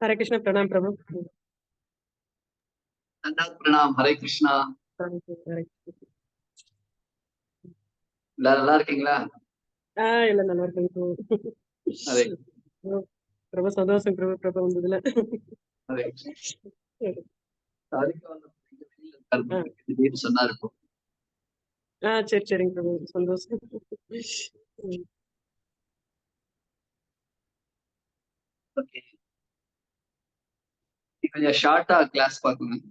हरे कृष्ण प्रणाम प्रभु। प्रणाम। हरे कृष्णा। நல்லா இருக்கீங்களா? எல்லாம் நல்லா இருக்கேன் பிரபு. சந்தோஷம் பிரபு. பிரபு வந்ததுல சொன்னாரு. சரி சரிங்க பிரபு, சந்தோஷம். கொஞ்சம் ஷார்ட்டா கிளாஸ் பார்க்கணும்.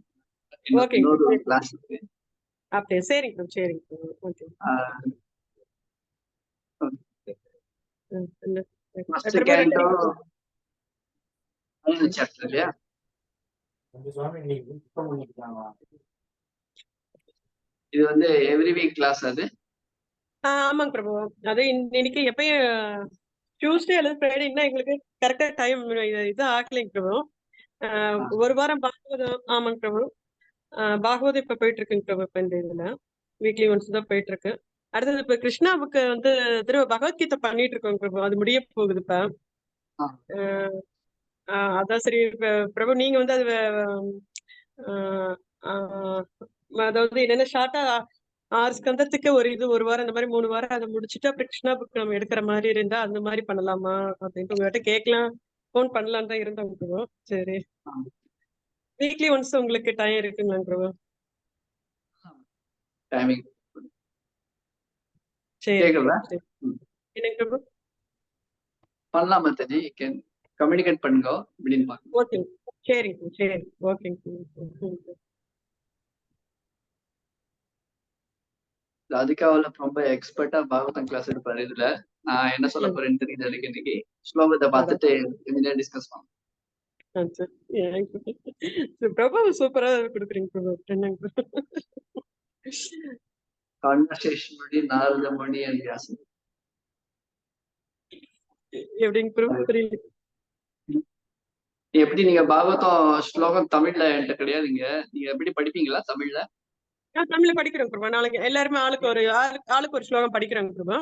கிளாஸ் இருக்கு. அப்படியே சரிங்க பிரபு, சரிங்க பிரபு. ஓகே. இது வந்து எவ்ரி வீக் கிளாஸ் அது. ஆமாங்க பிரபு. அது இன்னைக்கு எப்பயும் டியூஸ்டே அல்லது ஃப்ரைடே இன்னும் எங்களுக்கு கரெக்டா டைம் இது ஆகலைங்க பிரபு. ஒரு வாரம் பாகவதம். ஆமாங்க பிரபு. பாகவதம் இப்ப போயிட்டு இருக்குங்க பிரபு. இப்ப இந்த இதுல வீக்லி ஒன்ஸ் தான் போயிட்டு இருக்கு. அடுத்தது இப்ப கிருஷ்ணாவுக்கு வந்து திரும்ப பகவத்கீதை பண்ணிட்டு இருக்கோங்க பிரபு. அது முடிய போகுது இப்ப. அதான் சரி பிரபு, நீங்க வந்து அது அதாவது என்னென்ன ஷார்ட்டா 6 ஸ்கந்தத்துக்கு ஒரு வாரம் அந்த மாதிரி 3 வாரம் அதை முடிச்சுட்டு அப்புறம் கிருஷ்ணா புக் நம்ம எடுக்கிற மாதிரி இருந்தா அந்த மாதிரி பண்ணலாமா அப்படின்ட்டு உங்ககிட்ட கேட்கலாம், போன் பண்ணலாம் தான் இருந்தோம் பிரபு. சரி, வீக்லி ஒன்ஸ் உங்களுக்கு டைம் இருக்குங்களா பிரபு? சரி என்னங்க பிரபு பண்ணலாமா? தனி கம்யூனிகேட் பண்ணுங்க அப்படின்னு பாருங்க. ஓகேங்க, சரிங்க சரி, ஓகேங்க. ராதிகாவில ரொம்ப எக்ஸ்பர்ட்டா பாகவதம் கிளாஸ் எடுப்பாரு. இதுல நான் என்ன சொல்ல போறேன்னு தெரியுது எனக்கு. இன்னைக்கு ஸ்லோகத்தை பார்த்துட்டு டிஸ்கஸ் பண்ணலாம். பிரபு சூப்பரா கொடுக்குறீங்க பிரபு. என்னங்க கான்வர்சேஷன் மொழி நாரத மொழி அண்ட் வியாசன். எப்படிங்க பிரபு? புரியல. எப்படி நீங்க பாகவதம் ஸ்லோகம் தமிழ்ல என்கிட்ட கிடையாதுங்க. நீங்க எப்படி படிப்பீங்களா தமிழ்ல? தமிழ்ல படிக்கிறோம் பிரபு. நாளைக்கு எல்லாருமே ஆளுக்கு ஒரு ஸ்லோகம் படிக்கிறோங்க பிரபு.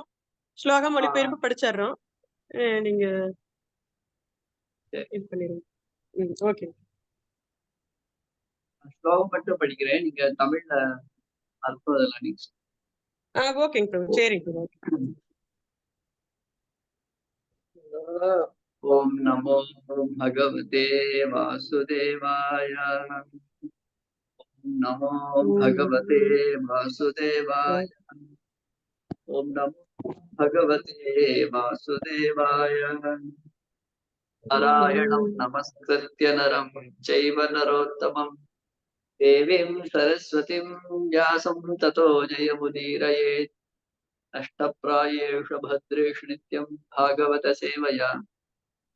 ஸ்லோகம் மொழிபெயர்ப்பு படிச்சிடுறோம். நீங்க இது பண்ணிடுங்க. ஓகே. ஸ்லோகம் மட்டும் படிக்கிறேன், நீங்க தமிழ்ல அர்த்தம் அதெல்லாம் நீங்க. ஓகேங்க பிரபு, சரிங்க பிரபு. ஓம் நமோ பகவதே வாசுதேவாய. ஓம் நமோ பகவதே வாசுதேவாய. ஓம் நமோ பகவதே வாசுதேவாய. நாராயணம் நமஸ்கிருத்ய நரம் சைவ நரோத்தமம் தேவீம் சரஸ்வதிம் व्यासं ततो जयमुदीरयेत्. अष्टप्रायेषु भद्रेषु नित्यं भागवत सेवया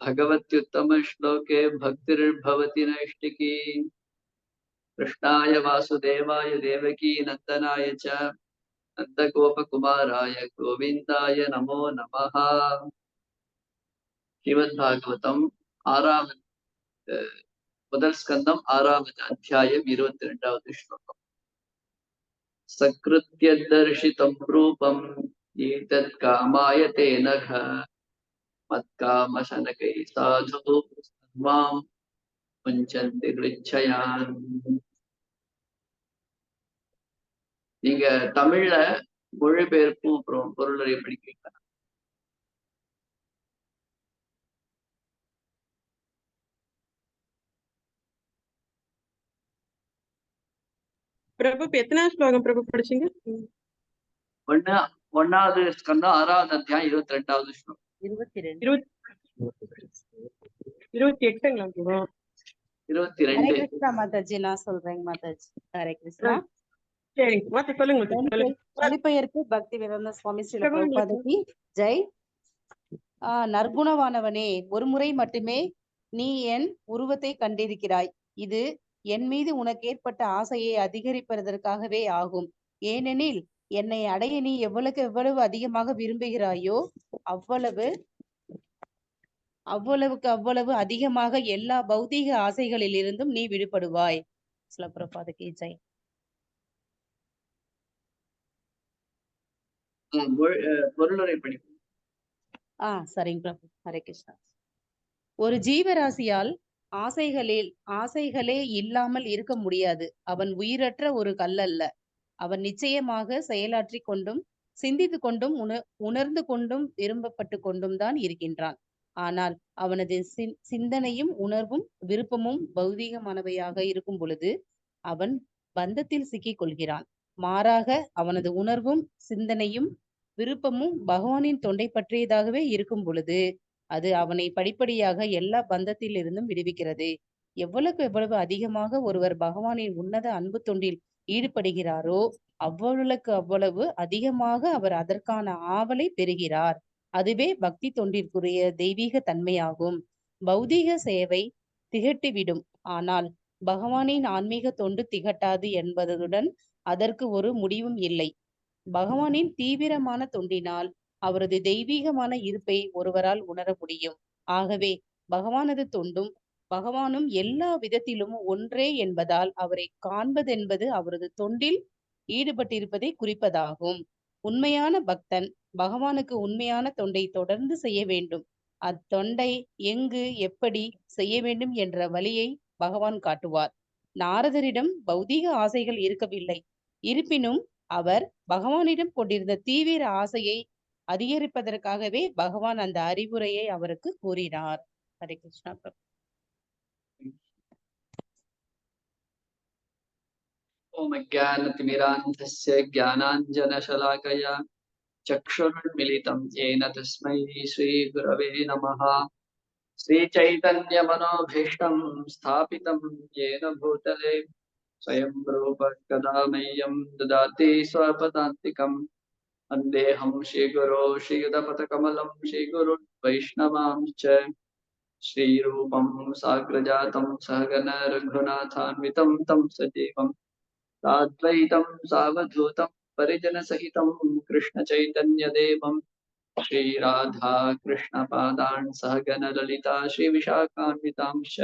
भगवत्युत्तम श्लोके भक्तिर्भवति नैष्टिकी. कृष्णाय वासुदेवाय देवकी नन्दनाय च नन्दगोपकुमाराय गोविन्दाय नमो नमः. श्रीमद्भागवतम् முதல் ஸ்கந்தம் 6வது அத்தியாயம் 22வது ஸ்லோகம். சக்ருத்யதர்ஷிதம் ரூபம் ஏதத் காமாயதே நக மத்காமசனகை சாது சர்வாம் புஞ்சந்தி கிருச்சயான். நீங்க தமிழ்ல மொழிபெயர்ப்பும் அப்புறம் பொருளை படிக்கிறீங்க. பிரபு எத்தனாவது ஸ்லோகம் பிரபு படிச்சீங்க? ஒன்னாவது ஸ்கந்தம் 6வது அத்தியாயம் 22வது ஸ்லோகம். 28ங்களா பிரபு? 22. ஹரே கிருஷ்ணா மாதாஜி, நான் சொல்றேங்க மாதாஜி. ஹரே கிருஷ்ணா. சரி மாத்த சொல்லுங்க. மொழிபெயர்ப்பு பக்தி வேதாந்த சுவாமி ஸ்ரீல பிரபுபாதகி ஜெய். நற்குணவானவனே, ஒரு முறை மட்டுமே நீ என் உருவத்தை கண்டிருக்கிறாய். இது என் மீது உனக்கு ஏற்பட்ட ஆசையை அதிகரிப்பதற்காகவே ஆகும். ஏனெனில் என்னை அடைய நீ எவ்வளவு அதிகமாக விரும்புகிறாயோ அவ்வளவுக்கு அதிகமாக எல்லா பௌதீக ஆசைகளில் இருந்தும் நீ விடுபடுவாய். பிரபாதகி ஜெய். பொருளுரை படிப்போம். சரிங்க பிரபு. ஹரே கிருஷ்ணா. ஒரு ஜீவராசியால் ஆசைகளே இல்லாமல் இருக்க முடியாது. அவன் உயிரற்ற ஒரு கல்லல்ல. அவன் நிச்சயமாக செயலாற்றிக் கொண்டும், சிந்தித்துக் கொண்டும், உணர்ந்து கொண்டும், விரும்பப்பட்டு கொண்டும் தான் இருக்கின்றான். ஆனால் அவனது சிந்தனையும், உணர்வும், விருப்பமும் பௌதீகமானவையாக இருக்கும் பொழுது அவன் பந்தத்தில் சிக்கிக் கொள்கிறான். மாறாக அவனது உணர்வும், சிந்தனையும், விருப்பமும் பகவானின் தொண்டை பற்றியதாகவே இருக்கும் பொழுது அது அவனை படிப்படியாக எல்லா பந்தத்திலிருந்தும் விடுவிக்கிறது. எவ்வளவு அதிகமாக ஒருவர் பகவானின் உன்னத அன்பு தொண்டில் ஈடுபடுகிறாரோ அவ்வளவு அதிகமாக அவர் அதற்கான ஆவலை பெறுகிறார். அதுவே பக்தி தொண்டிற்குரிய தெய்வீக தன்மையாகும். பௌதீக சேவை திகட்டிவிடும். ஆனால் பகவானின் ஆன்மீக தொண்டு திகட்டாது என்பதுடன் அதற்கு ஒரு முடிவும் இல்லை. பகவானின் தீவிரமான தொண்டினால் அவரது தெய்வீகமான இருப்பை ஒருவரால் உணர முடியும். ஆகவே பகவானது தொண்டும் பகவானும் எல்லா விதத்திலும் ஒன்றே என்பதால் அவரை காண்பதென்பது அவரது தொண்டில் ஈடுபட்டிருப்பதை குறிப்பதாகும். உண்மையான பக்தன் பகவானுக்கு உண்மையான தொண்டை தொடர்ந்து செய்ய வேண்டும். அத்தொண்டை எங்கு எப்படி செய்ய வேண்டும் என்ற வழியை பகவான் காட்டுவார். நாரதரிடம் பௌதீக ஆசைகள் இருக்கவில்லை. இருப்பினும் அவர் பகவானிடம் கொண்டிருந்த தீவிர ஆசையை அதிகரிப்பதற்காகவே பகவான் அந்த அறிவுரையை அவருக்கு கூறினார். ஹரே கிருஷ்ணா. ஓம் அஜ்ஞானதிமிராந்தஸ்ய ஞானாஞ்சனசலாகயா சக்ஷுருன்மிலிதம் येन तस्मै श्रीगुरवे नमः। श्रीचैतन्यमनोभीष्टं स्थापितं येन भूतले स्वयं रूप कदा मह्यं ददाति स्वपदान्तिकम्। वन्देऽहं श्रीगुरो श्रीयुतपथकमलं श्रीगुरुन् वैष्णवांश्च श्रीरूपं साग्रजातं सहगण रघुनाथान्वितं तं सजीवं साद्वैतं सावधूतं परिजनसहितं कृष्णचैतन्यदेवं श्रीराधा कृष्णपादान् सहगण ललिता श्रीविशाखान्वितांश्च।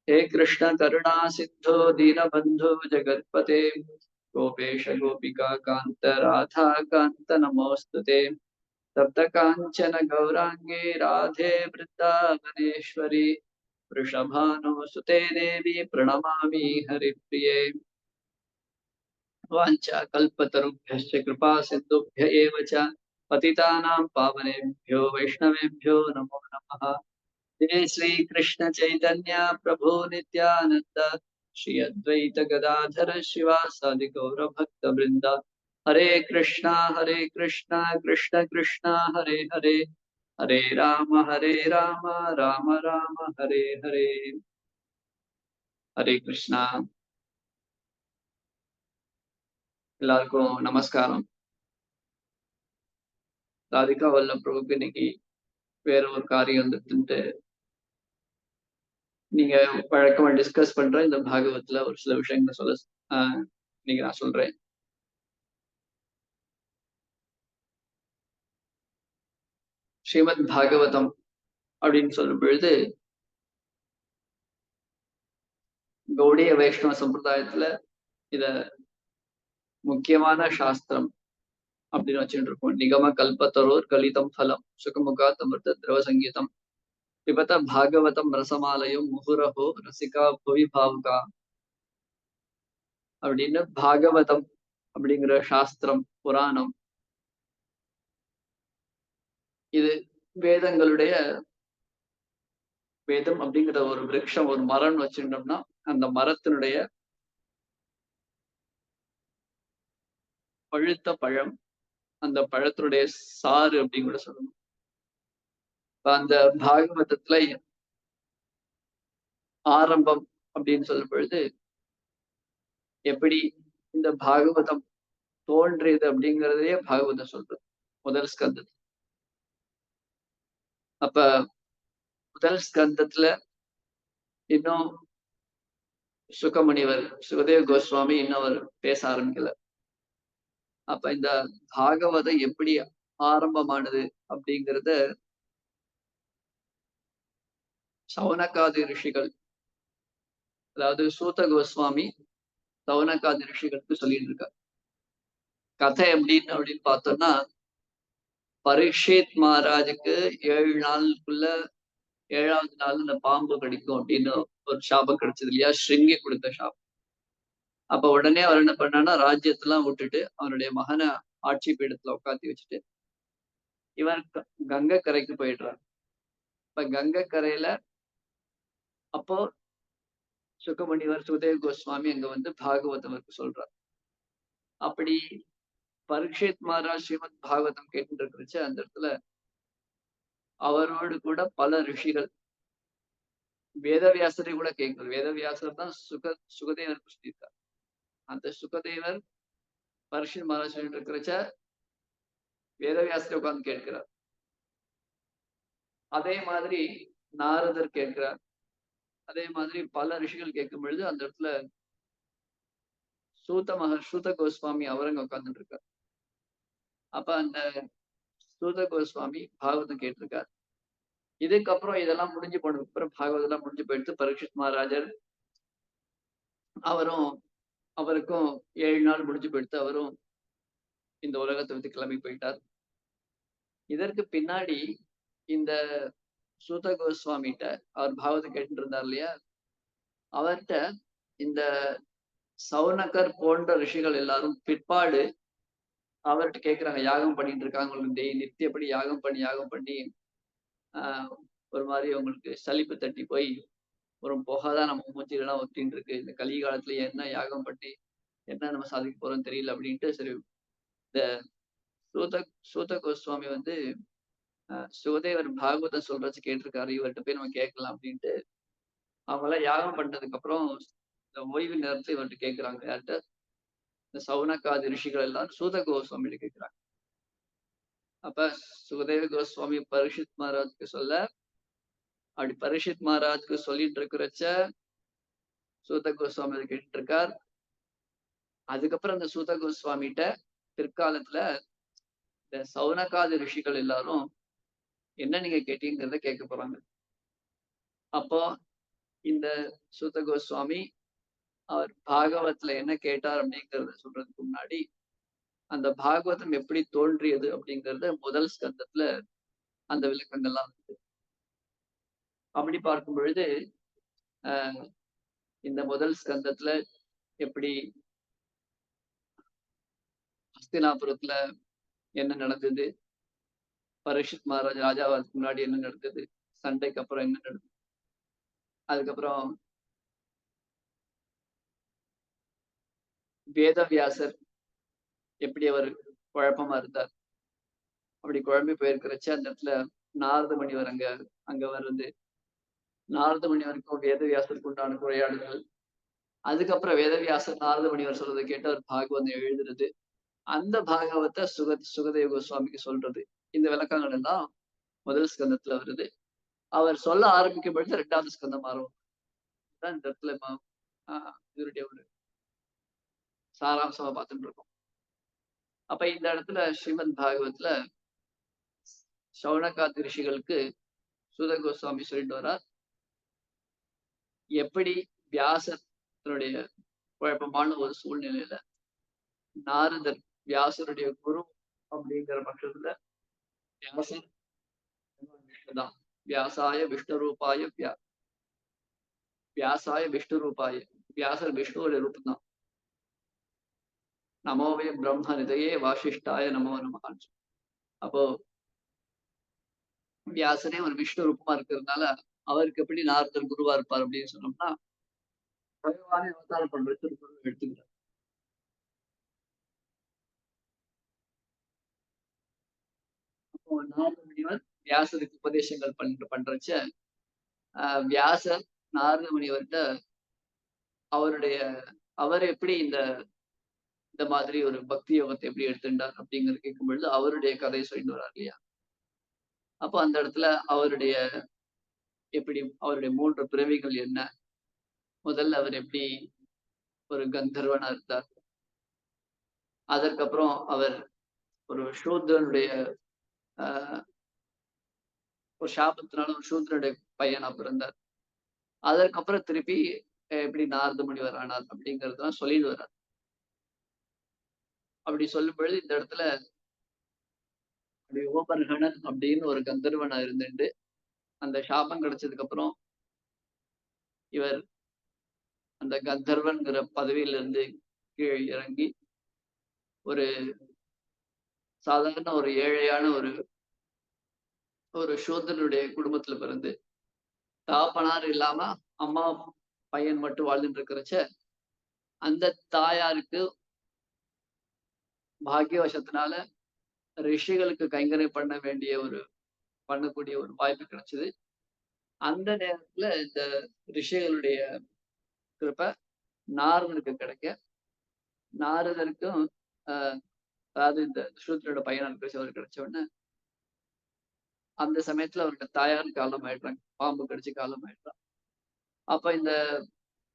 हे कृष्ण करुणा सिन्धो दीनबन्धो जगत्पते गोपेश गोपिका कान्त राधा कान्त नमोऽस्तुते। तप्त काञ्चन गौराङ्गे राधे वृन्दावनेश्वरी वृषभानुसुते देवी प्रणमामि हरिप्रिये। वाञ्छाकल्पतरुभ्यश्च कृपा सिन्धुभ्य एव च पतितानां पावनेभ्यो वैष्णवेभ्यो नमो नमः। जय श्री कृष्ण चैतन्य प्रभु नित्यानंद श्री अद्वैत गदाधर शिवासादि गौर भक्त वृंद। हरे कृष्णा कृष्ण कृष्ण हरे हरे हरे राम राम राम हरे हरे। हरे कृष्णा। எல்லாருக்கும் நமஸ்காரம். ராதிகா வல்லப பிரபுக்கு இன்னைக்கு வேற ஒரு காரியம் வந்துட்டு நீங்க வழக்கமா டிஸ்கஸ் பண்ற இந்த பாகவத்துல ஒரு சில விஷயங்களை சொல்ல இன்னைக்கு நான் சொல்றேன். ஸ்ரீமத் பாகவதம் அப்படின்னு சொல்லும் பொழுது கௌடிய வைஷ்ணவ சம்பிரதாயத்துல இத முக்கியமான சாஸ்திரம் அப்படின்னு வச்சுட்டு இருக்கோம். நிகம கல்பத்தரோர் கலிதம் பலம் சுகமுகா தமிர்த்த திரவ சங்கீதம் பிபத பாகவதம் ரசமாலயம் முகுரஹோ ரசிகா புவி பாவுகா அப்படின்னு பாகவதம் அப்படிங்கிற சாஸ்திரம் புராணம் இது வேதங்களுடைய வேதம் அப்படிங்கிற ஒரு விருட்சம் ஒரு மரம் வச்சுட்டோம்னா அந்த மரத்தினுடைய பழுத்த பழம் அந்த பழத்தினுடைய சாறு அப்படின்னு கூட சொல்லணும். அந்த பாகவதத்துல ஆரம்பம் அப்படின்னு சொல்லும் பொழுது எப்படி இந்த பாகவதம் தோன்றியது அப்படிங்கிறதையே பாகவதம் சொல்றது முதல் ஸ்கந்தத்துல. அப்ப முதல் ஸ்கந்தத்துல இன்னும் சுகமுனிவர் சுகதேவ கோஸ்வாமி இன்னும் அவர் பேச ஆரம்பிக்கல. அப்ப இந்த பாகவதம் எப்படி ஆரம்பமானது அப்படிங்கிறத சௌனகாதி ரிஷிகள் அதாவது சூத கோஸ்வாமி சௌனகாதி ரிஷிகளுக்கு சொல்லிட்டு இருக்கார். கதை அப்படின்னு பார்த்தோம்னா பரீட்சித் மகாராஜுக்கு 7 நாளுக்குள்ள 7வது நாள் இந்த பாம்பு கடிக்கும் அப்படின்னு ஒரு சாபம் கிடைச்சது இல்லையா, ஸ்ருங்கி கொடுத்த சாபம். அப்ப உடனே அவர் என்ன பண்ணான்னா ராஜ்யத்தெல்லாம் விட்டுட்டு அவருடைய மகனை ஆட்சி பீடத்துல உட்காத்தி வச்சுட்டு இவர் கங்கை கரைக்கு போயிடுறார். இப்ப கங்கை கரையில அப்போ சுகமுனிவர் சுகதேவ கோஸ்வாமி அங்க வந்து பாகவதம் சொல்றார். அப்படி பரீட்சித் மகாராஜ் ஸ்ரீமத் பாகவதம் கேட்டு இருக்கிறச்சு அந்த இடத்துல அவரோடு கூட பல ரிஷிகள் வேதவியாசரை கூட கேட்கிறார். வேதவியாசர் தான் சுகதேவர் சொல்லியிருக்கார். அந்த சுகதேவர் பரீட்சித் மகாராஜ் சொல்லிட்டு இருக்கிறச்ச வேதவியாசரை உட்கார்ந்து கேட்கிறார். அதே மாதிரி நாரதர் கேட்கிறார். அதே மாதிரி பல ரிஷிகள் கேட்கும் பொழுது அந்த இடத்துல சூத கோஸ்வாமி அவரங்க உட்கார்ந்துட்டு இருக்கார். அப்ப அந்த சூத கோஸ்வாமி பாகவதம் கேட்டிருக்கார். இதுக்கப்புறம் இதெல்லாம் முடிஞ்சு போனதுக்கு அப்புறம் பாகவதம் எல்லாம் முடிஞ்சு போயிடுத்து. பரீட்சித் மகாராஜர் அவருக்கும் 7 நாள் முடிஞ்சு போயிடுத்து. அவரும் இந்த உலகத்தை விட்டு கிளம்பி போயிட்டார். இதற்கு பின்னாடி இந்த சூத கோஸ்வாமிகிட்ட அவர் பாகவதம் கேட்டு இருந்தார் இல்லையா, அவர்கிட்ட இந்த சௌனகர் போன்ற ரிஷிகள் எல்லாரும் பிற்பாடு அவர்கிட்ட கேட்கிறாங்க, யாகம் பண்ணிட்டு இருக்காங்க, உங்களுக்கு நித்தியப்படி யாகம் பண்ணி ஒரு மாதிரி உங்களுக்கு சலிப்பு தட்டி போய் ஒரு புகைதான் நம்ம மூச்சிலாம் ஒத்தின்னு இருக்கு, இந்த கலிகாலத்துல என்ன யாகம் பண்ணி என்ன நம்ம சாதிக்க போறோம்னு தெரியல அப்படின்ட்டு சரி இந்த சூத கோஸ்வாமி வந்து சுகதேவர் பாகவதம் சொல்றச்சு கேட்டிருக்காரு, இவர்கிட்ட போய் நம்ம கேட்கலாம் அப்படின்ட்டு அவங்க எல்லாம் யாகம் பண்ணதுக்கு அப்புறம் இந்த ஓய்வு நேரத்துல இவர்கிட்ட கேட்கிறாங்க. யார்கிட்ட? இந்த சௌனகாதி ரிஷிகள் எல்லாம் சூத கோஸ்வாமியில கேட்கிறாங்க. அப்ப சுகதேவ கோஸ்வாமி பரீட்சித் மகாராஜுக்கு சொல்ல, அப்படி பரீட்சித் மகாராஜுக்கு சொல்லிட்டு இருக்கிறச்ச சூத கோஸ்வாமி அதை கேட்டு இருக்கார். அதுக்கப்புறம் அந்த சூத கோஸ்வாமிகிட்ட பிற்காலத்துல இந்த சௌனகாதி ரிஷிகள் எல்லாரும் என்ன நீங்க கேட்டீங்கிறத கேட்க போறாங்க. அப்போ இந்த சூத கோஸ்வாமி அவர் பாகவத்துல என்ன கேட்டார் அப்படிங்கிறத சொல்றதுக்கு முன்னாடி அந்த பாகவதம் எப்படி தோன்றியது அப்படிங்கறத முதல் ஸ்கந்தத்துல அந்த விளக்கங்கள்லாம் இருக்கு. அப்படி பார்க்கும் பொழுது இந்த முதல் ஸ்கந்தத்துல எப்படி ஹஸ்தினாபுரத்துல என்ன நடந்தது, பரீட்சித் மகாராஜ் ராஜாவுக்கு முன்னாடி என்ன நடந்தது, சண்டைக்கு அப்புறம் என்ன நடந்தது, அதுக்கப்புறம் வேதவியாசர் எப்படி அவர் குழப்பமா இருந்தார், அப்படி குழம்பி போயிருக்கிறச்ச அந்த இடத்துல நாரத முனிவர் அங்க வருது. நாரத முனிவருக்கும் வேதவியாசருக்கு உண்டான உரையாடுகள், அதுக்கப்புறம் வேதவியாசர் நாரத முனிவர் சொல்றதை கேட்டு அவர் பாகவதம் எழுதுறது, அந்த பாகவத்தை சுகதேவ கோஸ்வாமிக்கு சொல்றது, இந்த விளக்கங்கள் எல்லாம் முதல் ஸ்கந்தத்துல வருது. அவர் சொல்ல ஆரம்பிக்கும் பொழுது 2வது ஸ்கந்தம் ஆரம்பம். இந்த இடத்துல இதனுடைய ஒரு சாராம்சமா பார்த்துட்டு இருக்கோம். அப்ப இந்த இடத்துல ஸ்ரீமத் பாகவத்துல சௌனகாதி ரிஷிகளுக்கு சூத கோஸ்வாமி சொல்லிட்டு வரார், எப்படி வியாசருடைய குழப்பமான ஒரு சூழ்நிலையில நாரதர் வியாசருடைய குரு அப்படிங்கிற பட்சத்துல வியாசர் தான் வியாசாய விஷ்ணு ரூபாய வியாசர் விஷ்ணுவோட ரூபம் தான். நமோவே பிரம்ம நிதையே வாசிஷ்டாய நமோ நமகான். அப்போ வியாசரே ஒரு விஷ்ணு ரூபமா இருக்கிறதுனால அவருக்கு எப்படி நாரதர் குருவா இருப்பார் அப்படின்னு சொன்னோம்னா பகவானே அவதாரம் பண்றது எடுத்துக்கிறார். அப்போ நாரத முனிவர் வியாசருக்கு உபதேசங்கள் பண்றச்ச வியாசர் நாரத முனிவர்கிட்ட அவர் எப்படி இந்த மாதிரி ஒரு பக்தி யோகத்தை எப்படி எடுத்துட்டார் அப்படிங்கிறது கேட்கும் பொழுது அவருடைய கதையை சொல்லிட்டு வர்றார் இல்லையா. அப்போ அந்த இடத்துல அவருடைய 3 பிறவிகள் என்ன, முதல்ல அவர் எப்படி ஒரு கந்தர்வனா இருந்தார், அதற்கப்புறம் அவர் ஒரு சூத்ரனுடைய ஒரு சாபத்தினால ஒரு சூத்ரனுடைய பையனா பிறந்தார், அதற்கப்புறம் திருப்பி எப்படி நாரத முனிவர் ஆனார் அப்படிங்கிறதுலாம் சொல்லிட்டு வர்றார். அப்படி சொல்லும் பொழுது இந்த இடத்துல ஓபர்கணன் அப்படின்னு ஒரு கந்தர்வனா இருந்துட்டு அந்த சாபம் கிடைச்சதுக்கு அப்புறம் இவர் அந்த கந்தர்வன்கிற பதவியில இருந்து கீழே இறங்கி ஒரு சாதாரண ஒரு ஏழையான ஒரு சூத்திரனுடைய குடும்பத்துல பிறந்து தகப்பனார் இல்லாம அம்மா பையன் மட்டும் வாழ்ந்துட்டு இருக்கிறச்ச அந்த தாயாருக்கு பாக்கியவசத்தினால ரிஷிகளுக்கு கைங்கரியம் பண்ணக்கூடிய ஒரு வாய்ப்பு கிடைச்சது. அந்த நேரத்துல இந்த ரிஷிகளுடைய கிருபை நாரதருக்கு கிடைக்க, நாரதருக்கும் அதாவது இந்த சூத்திரோட பையனா அவர் கிடைச்ச உடனே அந்த சமயத்துல அவருக்கு தாயார் காலம் ஆயிடுறாங்க, பாம்பு கடிச்சு காலம் ஆயிடுறாங்க. அப்ப இந்த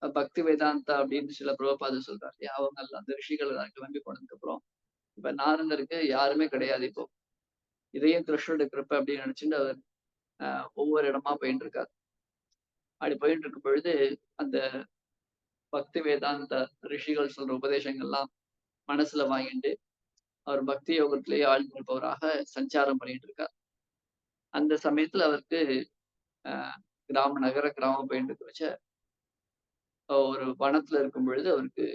பக்தி வேதாந்தா அப்படின்னு சில பிரபுபாதர் சொல்றாரு, அவங்க எல்லாம் அந்த ரிஷிகள் கிளம்பி போனதுக்கு அப்புறம் இப்ப நாரதருக்கு யாருமே கிடையாது. இப்போ இதையும் கிருஷ்ணனுடைய கிருப்பை அப்படின்னு நினைச்சுட்டு அவர் ஒவ்வொரு இடமா போயிட்டு இருக்காரு. அப்படி போயிட்டு இருக்கும் பொழுது அந்த பக்தி வேதாந்த ரிஷிகள் சொல்ற உபதேசங்கள்லாம் மனசுல வாங்கிட்டு அவர் பக்தி யோகத்திலேயே ஆழ்ந்திருப்பவராக சஞ்சாரம் பண்ணிட்டு இருக்கார். அந்த சமயத்துல அவருக்கு கிராமம் போயிட்டு வச்ச ஒரு வனத்துல இருக்கும் பொழுது அவருக்கு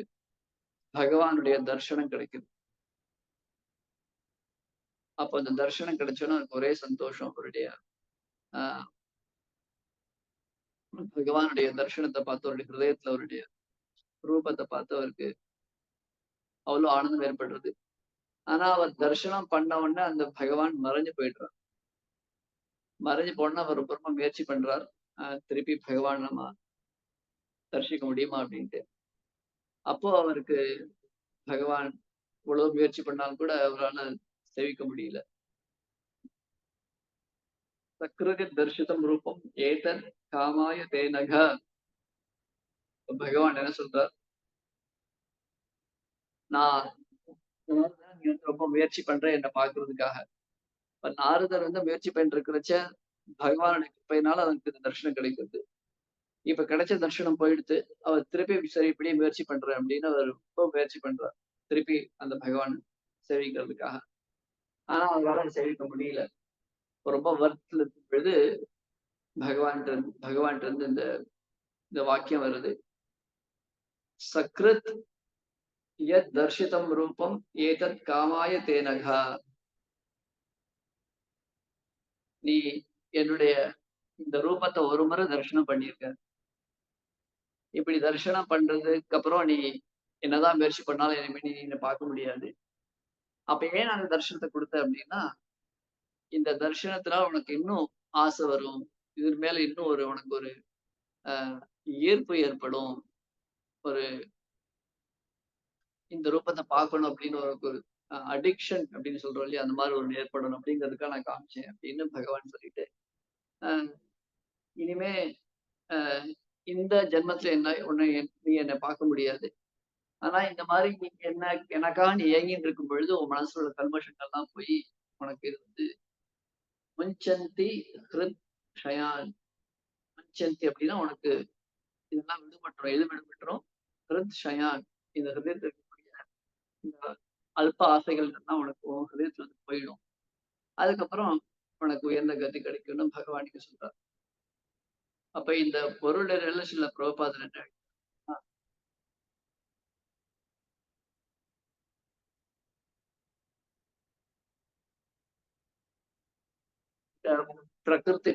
பகவானுடைய தர்சனம் கிடைக்குது. அப்போ அந்த தர்சனம் கிடைச்சோன்னா அவருக்கு ஒரே சந்தோஷம். அவருடைய பகவானுடைய தர்சனத்தை பார்த்து அவருடைய ஹிருதயத்துல அவருடைய ரூபத்தை பார்த்து அவருக்கு அவ்வளவு ஆனந்தம் ஏற்படுறது. ஆனா அவர் தரிசனம் பண்ண உடனே அந்த பகவான் மறைஞ்சு போயிடுறார். மறைஞ்சு போனா அவர் ரொம்ப முயற்சி பண்றார், திருப்பி பகவான் நம்ம தரிசிக்க முடியுமா அப்படின்ட்டு. அப்போ அவருக்கு பகவான் இவ்வளவு முயற்சி பண்ணாலும் கூட அவரால் சேவிக்க முடியல. சக்ருதி தர்ஷிதம் ரூபம் ஏதன் காமாய தேனக. பகவான் என்ன சொல்றார், நான் ரொம்ப முயற்சி பண்றேன் என்ன பாக்குறதுக்காக. இப்ப நாரதர் முயற்சி பண்ணிட்டு இருக்கிறச்ச பகவானுடைய கிருப்பையினால அவருக்கு தர்ஷனம் கிடைக்கிறது. இப்ப கிடைச்ச தர்ஷனம் போயிடுத்து, அவர் திருப்பி சரி இப்படியே முயற்சி பண்றேன் அப்படின்னு அவர் ரொம்ப முயற்சி பண்றார் திருப்பி அந்த பகவான் சேவிக்கிறதுக்காக. ஆனா அவரால் சேவிக்க முடியல. ரொம்ப வருத்தத்துல இருக்கும் பொழுது பகவான் இருந்து இந்த வாக்கியம் வருது, சக்ருத் யத் தர்ஷிதம் ரூபம் ஏதத் காமாய தேனகா. நீ என்னுடைய இந்த ரூபத்தை ஒரு முறை தரிசனம் பண்ணியிருக்க. இப்படி தரிசனம் பண்றதுக்கு அப்புறம் நீ என்னதான் முயற்சி பண்ணாலும் இனிமே நீ என்னை பார்க்க முடியாது. அப்ப ஏன் அந்த தரிசனத்தை கொடுத்த அப்படின்னா, இந்த தரிசனத்தினால உனக்கு இன்னும் ஆசை வரும், இது மேல இன்னும் உனக்கு ஒரு ஈர்ப்பு ஏற்படும், ஒரு இந்த ரூபத்தை பார்க்கணும் அப்படின்னு ஒரு அடிக்ஷன் அப்படின்னு சொல்றோம் இல்லையா, அந்த மாதிரி ஒரு ஏற்படணும் அப்படிங்கிறதுக்காக நான் காமிச்சேன் அப்படின்னு பகவான் சொல்லிட்டு, இனிமே இந்த ஜென்மத்துல நீ என்னை பார்க்க முடியாது. ஆனா இந்த மாதிரி நீ எனக்காக நீ ஏங்கிட்டு இருக்கும் பொழுது உன் மனசுல உள்ள கல்மஷங்கள்லாம் போய் உனக்கு இது முன்சந்தி ஹிருத் ஷயான். முன்சந்தி அப்படின்னா உனக்கு இதெல்லாம் விடுபட்டுரும். ஹிருத் ஷயான், இந்த ஹிருதயத்துல இருக்கக்கூடிய இந்த அல்ப ஆசைகள் எல்லாம் உனக்கு ஹிருதயத்துல போயிடும். அதுக்கப்புறம் உனக்கு உயர்ந்த கதி கிடைக்கும்னு பகவானுக்கு சொல்றார். அப்ப இந்த பொருள் ரிலேஷன்ல பிரபுபாதர் என்ன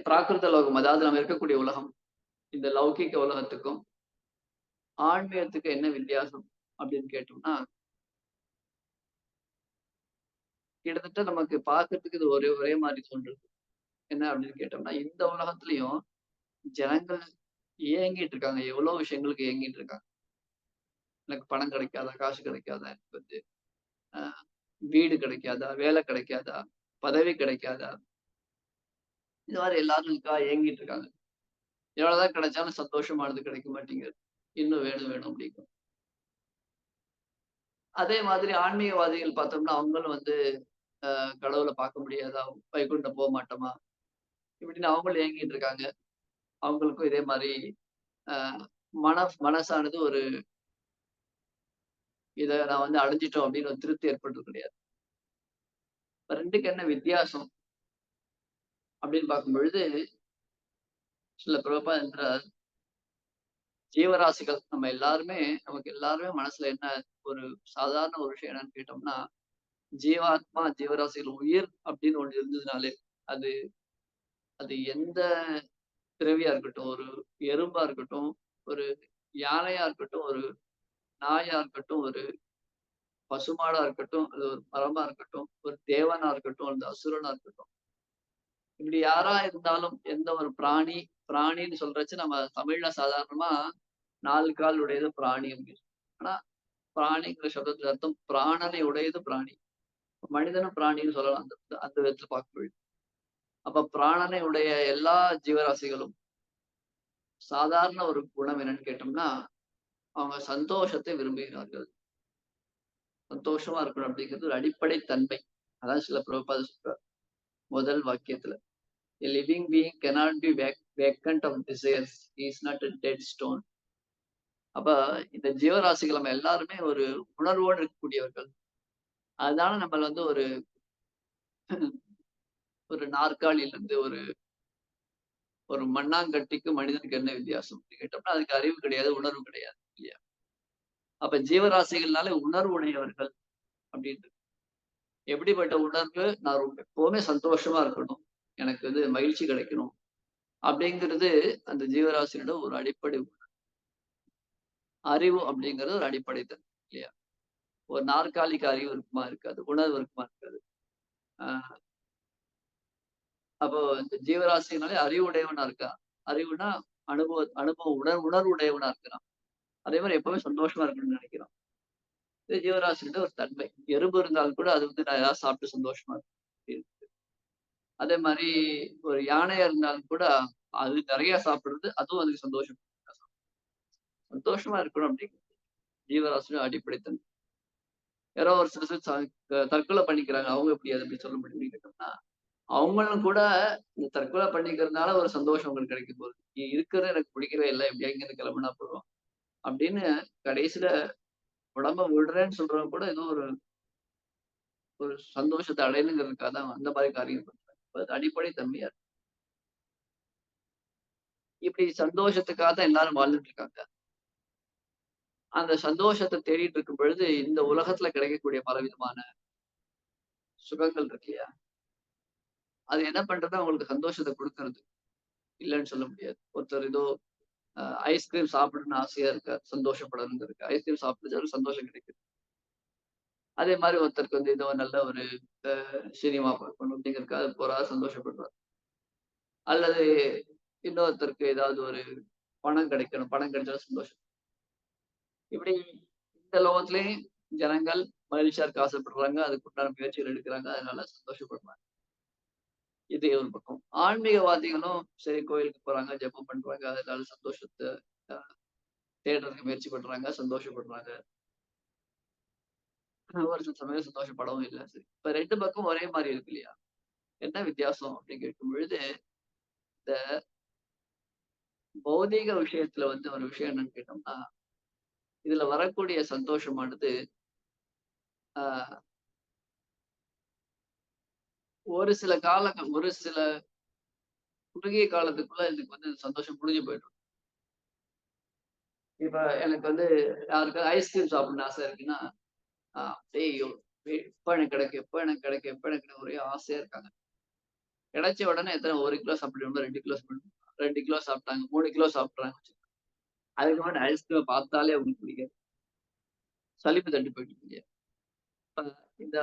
பிராகிருத லோகம், அதாவது நம்ம இருக்கக்கூடிய உலகம், இந்த லௌகிக உலகத்துக்கும் ஆன்மீகத்துக்கு என்ன வித்தியாசம் அப்படின்னு கேட்டோம்னா, கிட்டத்தட்ட நமக்கு பார்க்கறதுக்கு இது ஒரே மாதிரி தோன்றுது. என்ன அப்படின்னு கேட்டோம்னா, இந்த உலகத்திலையும் ஜனங்கள் ஏங்கிட்டு இருக்காங்க, எவ்வளவு விஷயங்களுக்கு ஏங்கிட்டு இருக்காங்க. எனக்கு பணம் கிடைக்காதா, காசு கிடைக்காதா, எனக்கு வீடு கிடைக்காதா, வேலை கிடைக்காதா, பதவி கிடைக்காதா, இந்த மாதிரி எல்லாரும் ஏங்கிட்டு இருக்காங்க. எவ்வளவுதான் கிடைச்சாலும் சந்தோஷமானது கிடைக்க மாட்டேங்குது, இன்னும் வேணும் அப்படிங்கும். அதே மாதிரி ஆன்மீகவாதிகள் பார்த்தோம்னா அவங்களும் கடவுளை பார்க்க முடியாதா, வைகுண்டம் போக மாட்டோமா இப்படின்னு அவங்களும் ஏங்கிட்டு இருக்காங்க. அவங்களுக்கும் இதே மாதிரி மனசானது ஒரு இதை நான் அடைஞ்சிட்டோம் அப்படின்னு ஒரு திருப்தி ஏற்படுறது கிடையாது. ரெண்டுக்கு என்ன வித்தியாசம் அப்படின்னு பார்க்கும் பொழுது, சில பிரபா என்றார், ஜீவராசிகள் நம்ம எல்லாருமே நமக்கு எல்லாருமே மனசுல என்ன ஒரு சாதாரண ஒரு விஷயம் என்னன்னு கேட்டோம்னா, ஜீவாத்மா, ஜீவராசிகள், உயிர் அப்படின்னு ஒண்ணு இருந்ததுனாலே, அது அது எந்த பிறவியா இருக்கட்டும், ஒரு எறும்பா இருக்கட்டும், ஒரு யானையா இருக்கட்டும், ஒரு நாயா இருக்கட்டும், ஒரு பசுமாடா இருக்கட்டும், அது ஒரு மரமா இருக்கட்டும், ஒரு தேவனா இருக்கட்டும், அந்த அசுரனா இருக்கட்டும். இப்படி யாரா இருந்தாலும் எந்த ஒரு பிராணி, பிராணின்னு சொல்றச்சு நம்ம தமிழ்ல சாதாரணமா 4 கால் உடையது பிராணி அப்படின்னு. ஆனா பிராணிங்கிற சப்தத்துல அர்த்தம் பிராணனை உடையது பிராணி. மனிதனும் பிராணின்னு சொல்லலாம் அந்த அந்த விதத்துல பார்க்கும்பொழுது. அப்ப பிராணனை உடைய எல்லா ஜீவராசிகளும் சாதாரண ஒரு குணம் என்னன்னு கேட்டோம்னா, அவங்க சந்தோஷத்தை விரும்புகிறார்கள். சந்தோஷமா இருக்கணும் அப்படிங்கிறது ஒரு அடிப்படை தன்மை. அதான் சில பிரபுபாத சொல்றார் முதல் வாக்கியத்துல. A living being cannot be vacant of desires. He is not a dead stone. அப்ப இந்த ஜீவராசிகள் நம்ம எல்லாருமே ஒரு உணர்வோடு இருக்கக்கூடியவர்கள். அதனால நம்மள வந்து ஒரு ஒரு நாற்காலியில இருந்து ஒரு ஒரு மண்ணாங்கட்டிக்கு மனிதனுக்கு என்ன வித்தியாசம் கேட்டோம்னா அதுக்கு அறிவு கிடையாது, உணர்வு கிடையாது இல்லையா? அப்ப ஜீவராசிகள்னாலே உணர்வு உடையவர்கள் அப்படின்ட்டு. எப்படிப்பட்ட உணர்வு? நான் எப்பவுமே சந்தோஷமா இருக்கணும். எனக்கு வந்து மகிழ்ச்சி கிடைக்கணும். அப்படிங்கிறது அந்த ஜீவராசியோட ஒரு அடிப்படை அறிவு அப்படிங்கிறது ஒரு அடிப்படை தன்மை இல்லையா? ஒரு நாற்காலிக்கு அறிவு இருக்குமா? இருக்காது. உணர்வு இருக்குமா? இருக்காது. ஆஹ் அப்போ இந்த ஜீவராசினாலே அறிவுடையவனா இருக்கான். அறிவுனா அனுபவம் உணர்வு உடையவனா இருக்கிறான். அதே மாதிரி எப்பவுமே சந்தோஷமா இருக்கணும்னு நினைக்கிறான். இது ஜீவராசியோட ஒரு தன்மை. எறும்பு இருந்தாலும் கூட அது வந்து நான் ஏதாவது சாப்பிட்டு சந்தோஷமா இருக்கேன். அதே மாதிரி ஒரு யானையா இருந்தாலும் கூட அது நிறைய சாப்பிடுறது அதுவும் அதுக்கு சந்தோஷம். சந்தோஷமா இருக்கணும் அப்படிங்கிறது ஜீவராசியோட அடிப்படை தன்மை. யாரோ ஒரு சில தற்கொலை பண்ணிக்கிறாங்க. அவங்க எப்படி அதை எப்படி சொல்ல முடியும்னு கேட்டோம்னா, அவங்களும் கூட இந்த தற்கொலை பண்ணிக்கிறதுனால ஒரு சந்தோஷம் உங்களுக்கு கிடைக்கும் போது, நீ இருக்கிறது எனக்கு பிடிக்கவே இல்லை, எப்படியா இங்கிருந்து கிளம்புனா போதும் அப்படின்னு கடைசியில உடம்ப விடுறேன்னு சொல்றவங்க கூட ஏதோ ஒரு ஒரு சந்தோஷத்தை அடையணுங்கிறதுக்காக தான் அந்த மாதிரி காரியம் பண்றாங்க. அது அடிப்படை தன்மையா இருக்கு. இப்படி சந்தோஷத்துக்காக தான் எல்லாரும் வாழ்ந்துட்டு இருக்காங்க. அந்த சந்தோஷத்தை தேடிட்டு இருக்கும் பொழுது இந்த உலகத்துல கிடைக்கக்கூடிய பலவிதமான சுகங்கள் இருக்கு இல்லையா? அது என்ன பண்றது? அவங்களுக்கு சந்தோஷத்தை கொடுக்கறது இல்லைன்னு சொல்ல முடியாது. ஒருத்தர் ஏதோ ஐஸ்கிரீம் சாப்பிடணும்னு ஆசையா இருக்கார், சந்தோஷப்படணுங்கிறதுக்கு ஐஸ்கிரீம் சாப்பிடுறது ஒரு சந்தோஷம் கிடைக்குது. அதே மாதிரி ஒருத்தருக்கு வந்து ஏதோ நல்ல ஒரு சினிமா பார்க்கணும் அப்படிங்கிறதுக்காக போறாரு, சந்தோஷப்படுறாரு. அல்லது இன்னொருத்தருக்கு ஏதாவது ஒரு பணம் கிடைக்கணும், பணம் கிடைச்சாலும் சந்தோஷம். இப்படி இந்த லோகத்திலேயும் ஜனங்கள் மகிழ்ச்சியா இருக்க ஆசைப்படுறாங்க, அதுக்கு உண்டான முயற்சிகள் எடுக்கிறாங்க, அதனால சந்தோஷப்படுறாங்க. இது ஒரு பக்கம். ஆன்மீகவாதிகளும் சரி கோயிலுக்கு போறாங்க, ஜெபம் பண்றாங்க, அதனால சந்தோஷத்தை தேடுறதுக்கு முயற்சி பண்றாங்க, சந்தோஷப்படுறாங்க. ஒரு சில சமயம் சந்தோஷப்படவும் இல்லை. சரி, இப்ப 2 பக்கம் ஒரே மாதிரி இருக்கு இல்லையா? என்ன வித்தியாசம் அப்படின்னு கேட்கும் பொழுது, இந்த பௌதீக விஷயத்துல வந்து ஒரு விஷயம் என்னன்னு கேட்டோம்னா, இதுல வரக்கூடிய சந்தோஷமானது ஆஹ் ஒரு சில குறுகிய காலத்துக்குள்ள இதுக்கு வந்து சந்தோஷம் முடிஞ்சு போயிடும். இப்ப எனக்கு வந்து யாருக்காவது ஐஸ்கிரீம் சாப்பிடணும்னு ஆசை இருக்குன்னா, அப்படியே எப்ப எனக்கு கிடைக்கும், எப்ப எனக்கு கிடைக்கும், எப்ப எனக்கு கிடைக்கும் ஒரே ஆசையா இருக்காங்க. கிடைச்ச உடனே எத்தனை 1 கிலோ சாப்பிடணும், 2 கிலோ சாப்பிடணும், 2 கிலோ சாப்பிட்டாங்க, 3 கிலோ சாப்பிடுறாங்க. அதுக்கப்புறம் ஐஸ்கிரீம் பார்த்தாலே அவங்களுக்கு பிடிக்காது. சலிப்பு தட்டி போயிட்டு இல்லையா? இந்த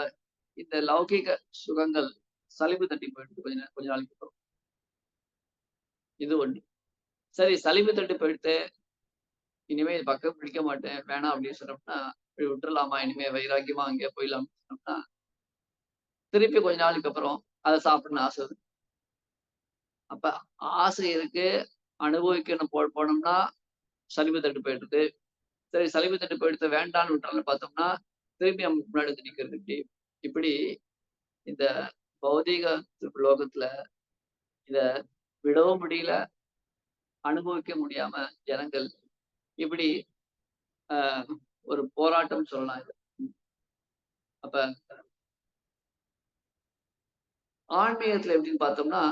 இந்த லௌகிக சுகங்கள் சலிப்பு தட்டி போயிட்டு கொஞ்ச நாளைக்கு அப்புறம். இது ஒண்ணு. சரி, சலிப்பு தட்டி போயிட்டு இனிமே இது பக்கம் பிடிக்க மாட்டேன், வேணாம் அப்படின்னு சொன்னோம்னா, இப்படி விட்டுறலாமா, இனிமே வைராக்கியமா அங்கேயே போயிடலாம் சொன்னோம்னா, திருப்பி கொஞ்ச நாளுக்கு அப்புறம் அதை சாப்பிடணும்னு ஆசை இருக்கு. அப்ப ஆசை இருக்கு, அனுபவிக்கணும் போனோம்னா சலிப்பு தட்டு போயிடுது. சரி, சலிப்பு தட்டு போயிடுத்து வேண்டான்னு விட்டாலும் பார்த்தோம்னா திருப்பி நம்ம முன்னாடி வந்து நிக்கிறது இப்படி. இப்படி இந்த பௌதீக லோகத்துல இத விடவும் முடியல, அனுபவிக்க முடியாம ஜனங்கள் இப்படி ஆஹ் ஒரு போராட்டம் சொல்லலாம் இது. அப்ப ஆன்மீகத்துல எப்படின்னு பார்த்தோம்னா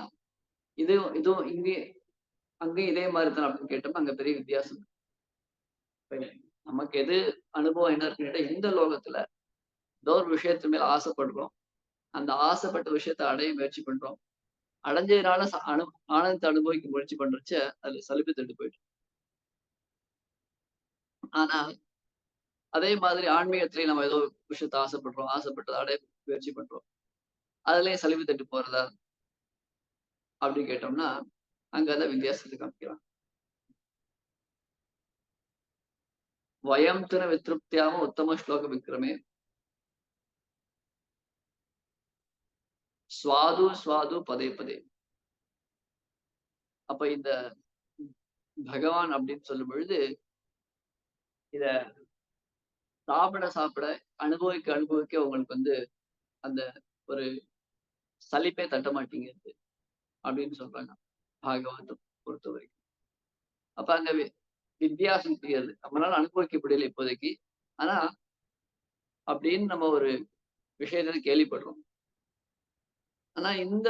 இதுவும் இங்கே அங்கேயும் இதே மாதிரி தான் அப்படின்னு கேட்டோம்னா அங்க பெரிய வித்தியாசம் இருக்கு. இப்ப நமக்கு எது அனுபவம் என்ன இருக்குன்னு கேட்டா, இந்த லோகத்துல ஏதோ ஒரு விஷயத்து மேல ஆசைப்படுறோம். அந்த ஆசைப்பட்ட விஷயத்தை அடைய முயற்சி பண்றோம். அடைஞ்சதுனால ஆனந்தத்தை அனுபவிக்க முயற்சி பண்றச்ச அதுல சலிப்பு தட்டு போயிடும். ஆனா அதே மாதிரி ஆன்மீகத்திலேயே நம்ம ஏதோ விஷயத்த ஆசைப்படுறோம். ஆசைப்பட்டதை அடைய முயற்சி பண்றோம். அதுலயும் சலிப்பு தட்டு போறதா அப்படின்னு கேட்டோம்னா, அங்கதான் வித்தியாசத்தை காமிக்கிறான். வயம் தின வித்ருப்தியாம உத்தம ஸ்லோக விக்ரமே சுவாது சுவாது பதே பதே. அப்ப இந்த பகவான் அப்படின்னு சொல்லும் பொழுது இத சாப்பிட சாப்பிட அனுபவிக்க அனுபவிக்க உங்களுக்கு வந்து அந்த ஒரு சலிப்பே தட்ட மாட்டேங்குது அப்படின்னு சொல்றாங்க பாகவதம் பொறுத்த வரைக்கும். அப்ப அங்க வித்தியாசம் தெரியாது. நம்மளால அனுபவிக்க முடியல இப்போதைக்கு. ஆனா அப்படின்னு நம்ம ஒரு விஷயத்த கேள்விப்படுறோம். ஆனா இந்த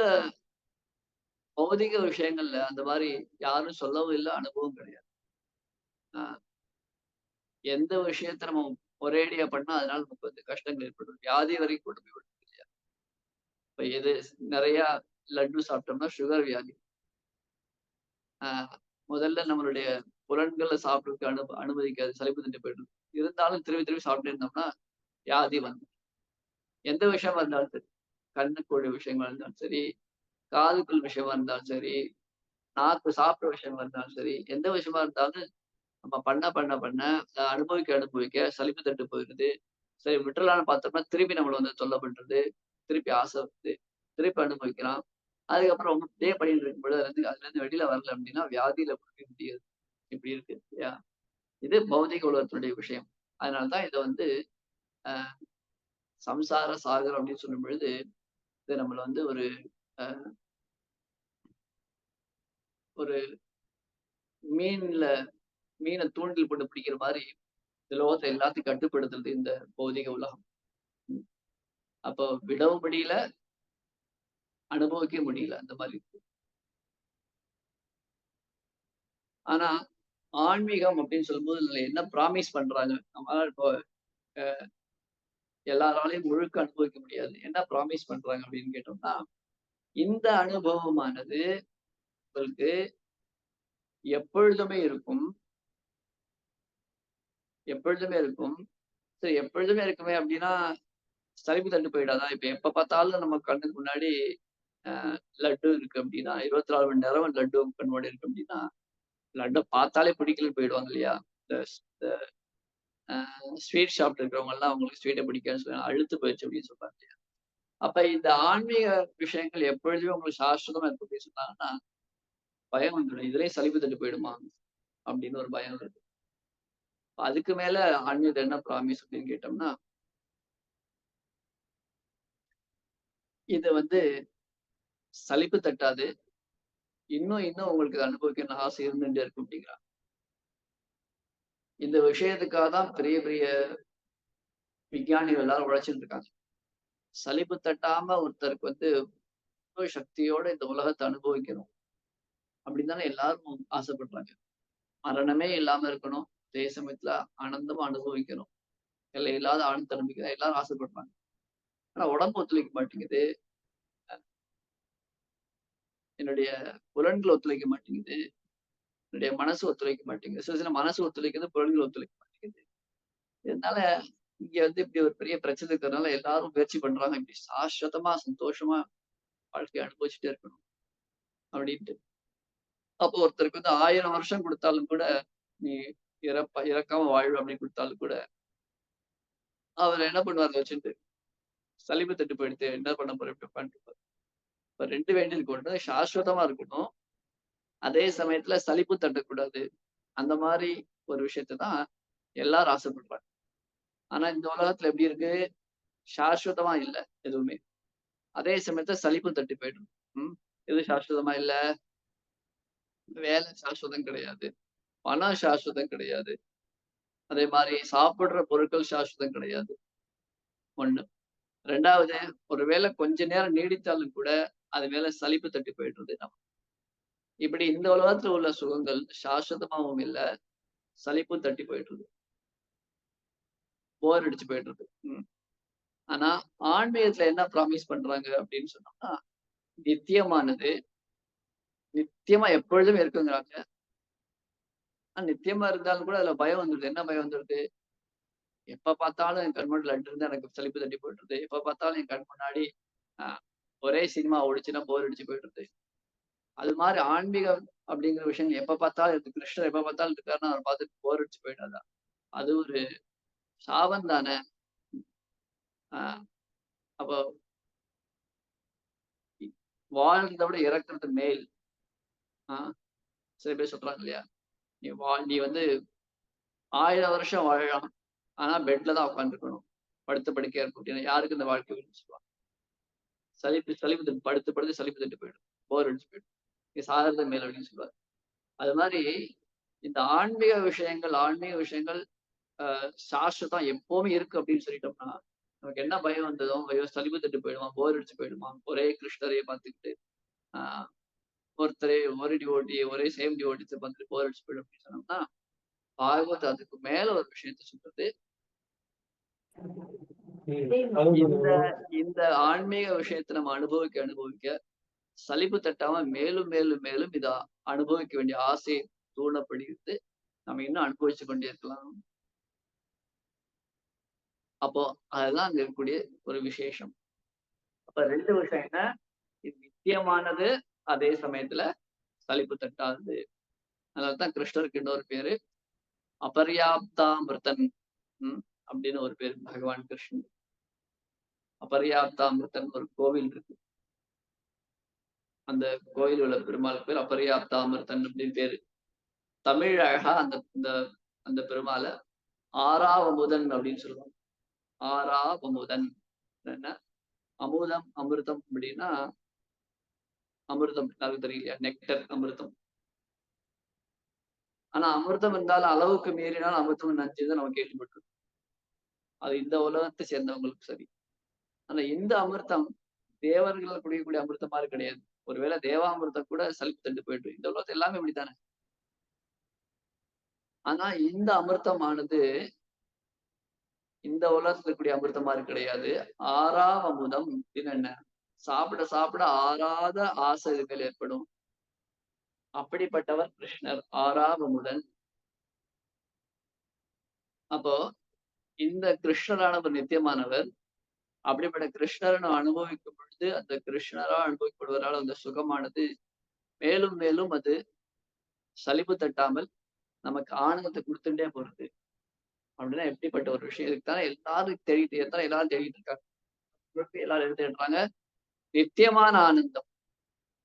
பௌதிக விஷயங்கள்ல அந்த மாதிரி யாரும் சொல்லவும் இல்லை, அனுபவம் கிடையாது. ஆஹ் எந்த விஷயத்த நம்ம ஒரேடியா பண்ணா அதனால நமக்கு வந்து கஷ்டங்கள் ஏற்படும். வியாதி வரைக்கும் கொண்டு போய் விடும் இல்லையா? இப்ப எது நிறைய லட்டு சாப்பிட்டோம்னா சுகர் வியாதி. ஆஹ் முதல்ல நம்மளுடைய புலன்களை சாப்பிடுறதுக்கு அனுமதிக்காது, சலிப்பு தட்டு போயிடும். இருந்தாலும் திரும்பி திரும்பி சாப்பிட்டு இருந்தோம்னா வியாதி வந்து எந்த விஷயமா இருந்தாலும் சரி, கண்ணுக்குள்ள விஷயமா இருந்தாலும் சரி, காதுக்குள் விஷயமா இருந்தாலும் சரி, நாக்கு சாப்பிட்ற விஷயமா இருந்தாலும் சரி, எந்த விஷயமா இருந்தாலும் நம்ம பண்ண அனுபவிக்க அனுபவிக்க சலிப்பு தட்டு போயிடுது. சரி விட்டுறலாம்னு பார்த்தோம்னா திருப்பி நம்மள வந்து தொல்லை பண்றது, திருப்பி ஆசை வருது, திருப்பி அனுபவிக்கலாம். அதுக்கப்புறம் ரொம்ப இப்படியே பண்ணிட்டு இருக்கும்போது அதுல இருந்து வெளியில வரல அப்படின்னா வியாதியில போய் முடியாது. இப்படி இருக்கு இல்லையா? இது பௌதிக உலகத்தினுடைய விஷயம். அதனாலதான் இதை வந்து அஹ் சம்சார சாகரம் அப்படின்னு சொல்லும் பொழுது இது நம்மள வந்து ஒரு அஹ் ஒரு மீன்ல மீனை தூண்டில் போட்டு பிடிக்கிற மாதிரி இந்த லோகத்தை எல்லாத்தையும் கட்டுப்படுத்துறது இந்த பௌதிக உலகம். அப்போ விடவும் முடியல, அனுபவிக்க முடியல அந்த மாதிரி இருக்கு. ஆனா ஆன்மீகம் அப்படின்னு சொல்லும்போது இதுல என்ன ப்ராமிஸ் பண்றாங்க? நம்மளால இப்போ எல்லாராலையும் முழுக்க அனுபவிக்க முடியாது. என்ன ப்ராமிஸ் பண்றாங்க அப்படின்னு கேட்டோம்னா, இந்த அனுபவமானது உங்களுக்கு எப்பொழுதுமே இருக்கும். எப்பொழுதுமே இருக்கும். சரி எப்பொழுதுமே இருக்குமே அப்படின்னா சலிப்பு தட்டு போயிடாதா? இப்ப எப்ப பார்த்தாலும் நம்ம கண்ணுக்கு முன்னாடி லட்டு இருக்கு அப்படின்னா 24 மணி நேரம் லட்டு கண் முன்னாடி இருக்கு அப்படின்னா லட்ட பார்த்தாலே பிடிக்கலன்னு போயிடுவாங்க இல்லையா? இந்த ஸ்வீட் ஷாப் இருக்கிறவங்க எல்லாம் அவங்களுக்கு ஸ்வீட்டை பிடிக்காதுன்னு சொல்லுவாங்க. அழுத்து போயிடுச்சு அப்படின்னு சொல்றாங்க இல்லையா? அப்ப இந்த ஆன்மீக விஷயங்கள் எப்பொழுதுமே உங்களுக்கு சாஸ்வதமா இருக்கு அப்படின்னு சொன்னாங்கன்னா பயம் வந்துடும். இதுலயும் சலிப்பு தட்டு போயிடுமா அப்படின்னு ஒரு பயம் வருது. அதுக்கு மேல ஆன்மீகத்தை என்ன ப்ராமிஸ் அப்படின்னு கேட்டோம்னா, இது வந்து சலிப்பு தட்டாது. இன்னும் இன்னும் உங்களுக்கு அனுபவிக்கணும்னு ஆசை இருந்துட்டே இருக்கும் அப்படிங்கிறாங்க. இந்த விஷயத்துக்காக தான் பெரிய பெரிய விஞ்ஞானிகள் எல்லாரும் உழைச்சிட்டு இருக்காங்க. சலிப்பு தட்டாம ஒருத்தருக்கு வந்து முழு சக்தியோட இந்த உலகத்தை அனுபவிக்கணும் அப்படின்னு தானே எல்லாரும் ஆசைப்படுறாங்க. மரணமே இல்லாம இருக்கணும், அதே சமயத்துல ஆனந்தமா அனுபவிக்கணும், எல்லை இல்லாத ஆனந்த அனுபவிக்க எல்லாரும் ஆசைப்படுறாங்க. ஆனா உடம்பு ஒத்துழைக்க மாட்டேங்குது, என்னுடைய புலன்கள் ஒத்துழைக்க மாட்டேங்குது, என்னுடைய மனசு ஒத்துழைக்க மாட்டேங்குது. சில சில மனசு ஒத்துழைக்குது, புலன்கள் ஒத்துழைக்க மாட்டேங்குது. இதனால இங்க வந்து இப்படி ஒரு பெரிய பிரச்சனை இருக்கிறதுனால எல்லாரும் முயற்சி பண்றாங்க, இப்படி சாஸ்வதமா சந்தோஷமா வாழ்க்கையை அனுபவிச்சுட்டே இருக்கணும் அப்படின்ட்டு. அப்போ ஒருத்தருக்கு வந்து 1000 வருஷம் கொடுத்தாலும் கூட நீ இறக்காம வாழ்வு அப்படின்னு கொடுத்தாலும் கூட அவர் என்ன பண்ணுவார் வச்சுட்டு சலிப்பு தட்டு போயிடுத்து என்ன பண்ண போற இப்படி உட்காந்துருப்பாரு. இப்ப 2 வேண்டியது ஒண்ணு சாஸ்வதமா இருக்கணும், அதே சமயத்துல சலிப்பு தட்டக்கூடாது. அந்த மாதிரி ஒரு விஷயத்தை தான் எல்லாரும் ஆசைப்படுறாங்க. ஆனா இந்த உலகத்துல எப்படி இருக்கு? சாஸ்வதமா இல்ல எதுவுமே. அதே சமயத்துல சலிப்பு தட்டி போயிடும். எது சாஸ்வதமா இல்ல? வேலை சாஸ்வதம் கிடையாது, பணம் சாஸ்வதம் கிடையாது, அதே மாதிரி சாப்பிடுற பொருட்கள் சாஸ்வதம் கிடையாது. ஒண்ணு. 2வது ஒருவேளை கொஞ்ச நேரம் நீடித்தாலும் கூட அது மேல சலிப்பு தட்டி போயிடுறது நம்ம. இப்படி இந்த உலகத்துல உள்ள சுகங்கள் சாஸ்வதமாவும் இல்ல, சலிப்பும் தட்டி போயிட்டு இருக்கு, போர் அடிச்சு போயிட்டு இருக்கு. ஆனா ஆன்மீகத்துல என்ன ப்ராமிஸ் பண்றாங்க அப்படின்னு சொன்னோம்னா, நித்தியமானது நித்தியமா எப்பொழுதும் இருக்குங்கிறாங்க. நித்தியமா இருந்தாலும் கூட அதுல பயம் வந்துடுது. என்ன பயம் வந்துடுது? எப்ப பார்த்தாலும் என் கண் முன்னாடி லட்டு இருந்தா எனக்கு சலிப்பு தட்டி போயிடுறது. எப்ப பார்த்தாலும் என் கண் முன்னாடி ஒரே சினிமா ஓடிச்சுன்னா போர் அடிச்சு போயிடுறது. அது மாதிரி ஆன்மீகம் அப்படிங்கிற விஷயம் எப்ப பார்த்தாலும் இருக்கு. கிருஷ்ணர் எப்ப பார்த்தாலும் இருக்காருன்னா அவர் பார்த்துட்டு போர் அடிச்சு போயிடாதா? அது ஒரு சாபம் தானே. அப்போ வாழ்றதை விட இறக்குறது மேல். சில பேர் சொல்றாங்க இல்லையா, நீ வந்து 1000 வருஷம் வாழலாம், ஆனா பெட்ல தான் உட்காந்துருக்கணும், படுத்த படுக்கையா இருக்கும். யாருக்கு இந்த வாழ்க்கை வேணும்னு சொல்லுவாங்க. சலிப்பு படுத்து படுத்து சலிப்பு தட்டு போயிடும், போர் அடிச்சு போயிடும். நீ சாகிறது மேல் அப்படின்னு சொல்லுவாரு. அது மாதிரி இந்த ஆன்மீக விஷயங்கள் சாஸ்வதம் எப்பவுமே இருக்கு அப்படின்னு சொல்லிட்டோம்னா, நமக்கு என்ன பயம் வந்ததோ, ஐயோ சலிப்பு தட்டு போயிடுமா, போர் அடிச்சு போயிடுமா, ஒரே கிருஷ்ணரையே பார்த்துக்கிட்டு ஒருத்தரே ஒரே டிவோட்டி ஒரே சேம் டிவோட்டிஸை பார்த்துட்டு போர் அடிச்சு போயிடும் அப்படின்னு சொன்னோம்னா, பாகவத் அதுக்கு மேல ஒரு விஷயத்த சொல்றது. இந்த ஆன்மீக விஷயத்தை நம்ம அனுபவிக்க சலிப்பு தட்டாம மேலும் மேலும் மேலும் இதை அனுபவிக்க வேண்டிய ஆசை தூண்டப்படுகிறது. நம்ம இன்னும் அனுபவிச்சு கொண்டே இருக்கலாம். அப்போ அதெல்லாம் அங்க இருக்கக்கூடிய ஒரு விசேஷம். அப்ப 2 விஷயம் என்ன? இது நித்தியமானது, அதே சமயத்துல சலிப்பு தட்டாது. அதனாலதான் கிருஷ்ணருக்கு இன்னொரு பேரு அபர்யாப்தாமிருத்தன் அப்படின்னு ஒரு பேர் பகவான் கிருஷ்ணன். அபர்யாப்தாமிருத்தன் ஒரு கோவில் இருக்கு. அந்த கோயில் உள்ள பெருமாள் பேர் அபர்யாப்தாமிருத்தன் அப்படின்னு பேரு. தமிழ் அழகா அந்த பெருமாளை ஆறாவமுதன் அப்படின்னு சொல்லுவாங்க. ஆறாவமுதன் என்ன? அமுதம் அமிர்தம் அப்படின்னா, அமிர்தம் எல்லாருக்கும் தெரியலையா? நெக்டர் அமிர்தம். ஆனா அமிர்தம் இருந்தாலும் அளவுக்கு மீறினால் அமிர்தம் நஞ்சுதான் நம்ம கேள்விப்பட்டிருக்கோம். அது இந்த உலகத்தை சேர்ந்தவங்களுக்கு சரி. ஆனா இந்த அமிர்தம் தேவர்கள் குடிக்கக்கூடிய அமிர்தம் மாதிரி கிடையாது. ஒருவேளை தேவாமிர்தம் கூட சலிப்பு தண்டு போயிட்டு, இந்த உலகத்தை எல்லாமே இப்படித்தானே. ஆனா இந்த அமிர்தமானது இந்த உலகத்துல இருக்கக்கூடிய அமிர்தம் மாதிரி கிடையாது. ஆறாம் அமுதம் அப்படின்னு என்ன? சாப்பிட சாப்பிட ஆறாத ஆசை இதுகள் ஏற்படும். அப்படிப்பட்டவர் கிருஷ்ணர், ஆறாம் அமுதன். அப்போ இந்த கிருஷ்ணரானவர் நித்தியமானவர். அப்படிப்பட்ட கிருஷ்ணரை அனுபவிக்கும் பொழுது அந்த கிருஷ்ணரால் அனுபவிக்கப்படுவதால் அந்த சுகமானது மேலும் மேலும் அது சலிப்பு தட்டாமல் நமக்கு ஆனந்தத்தை கொடுத்துட்டே போறது. அப்படின்னா எப்படிப்பட்ட ஒரு விஷயம்? இதுக்குத்தானே எல்லாரும் எல்லாரும் தேடிட்டு இருக்காங்க. எல்லாரும் எது தேடுறாங்க? நித்தியமான ஆனந்தம்,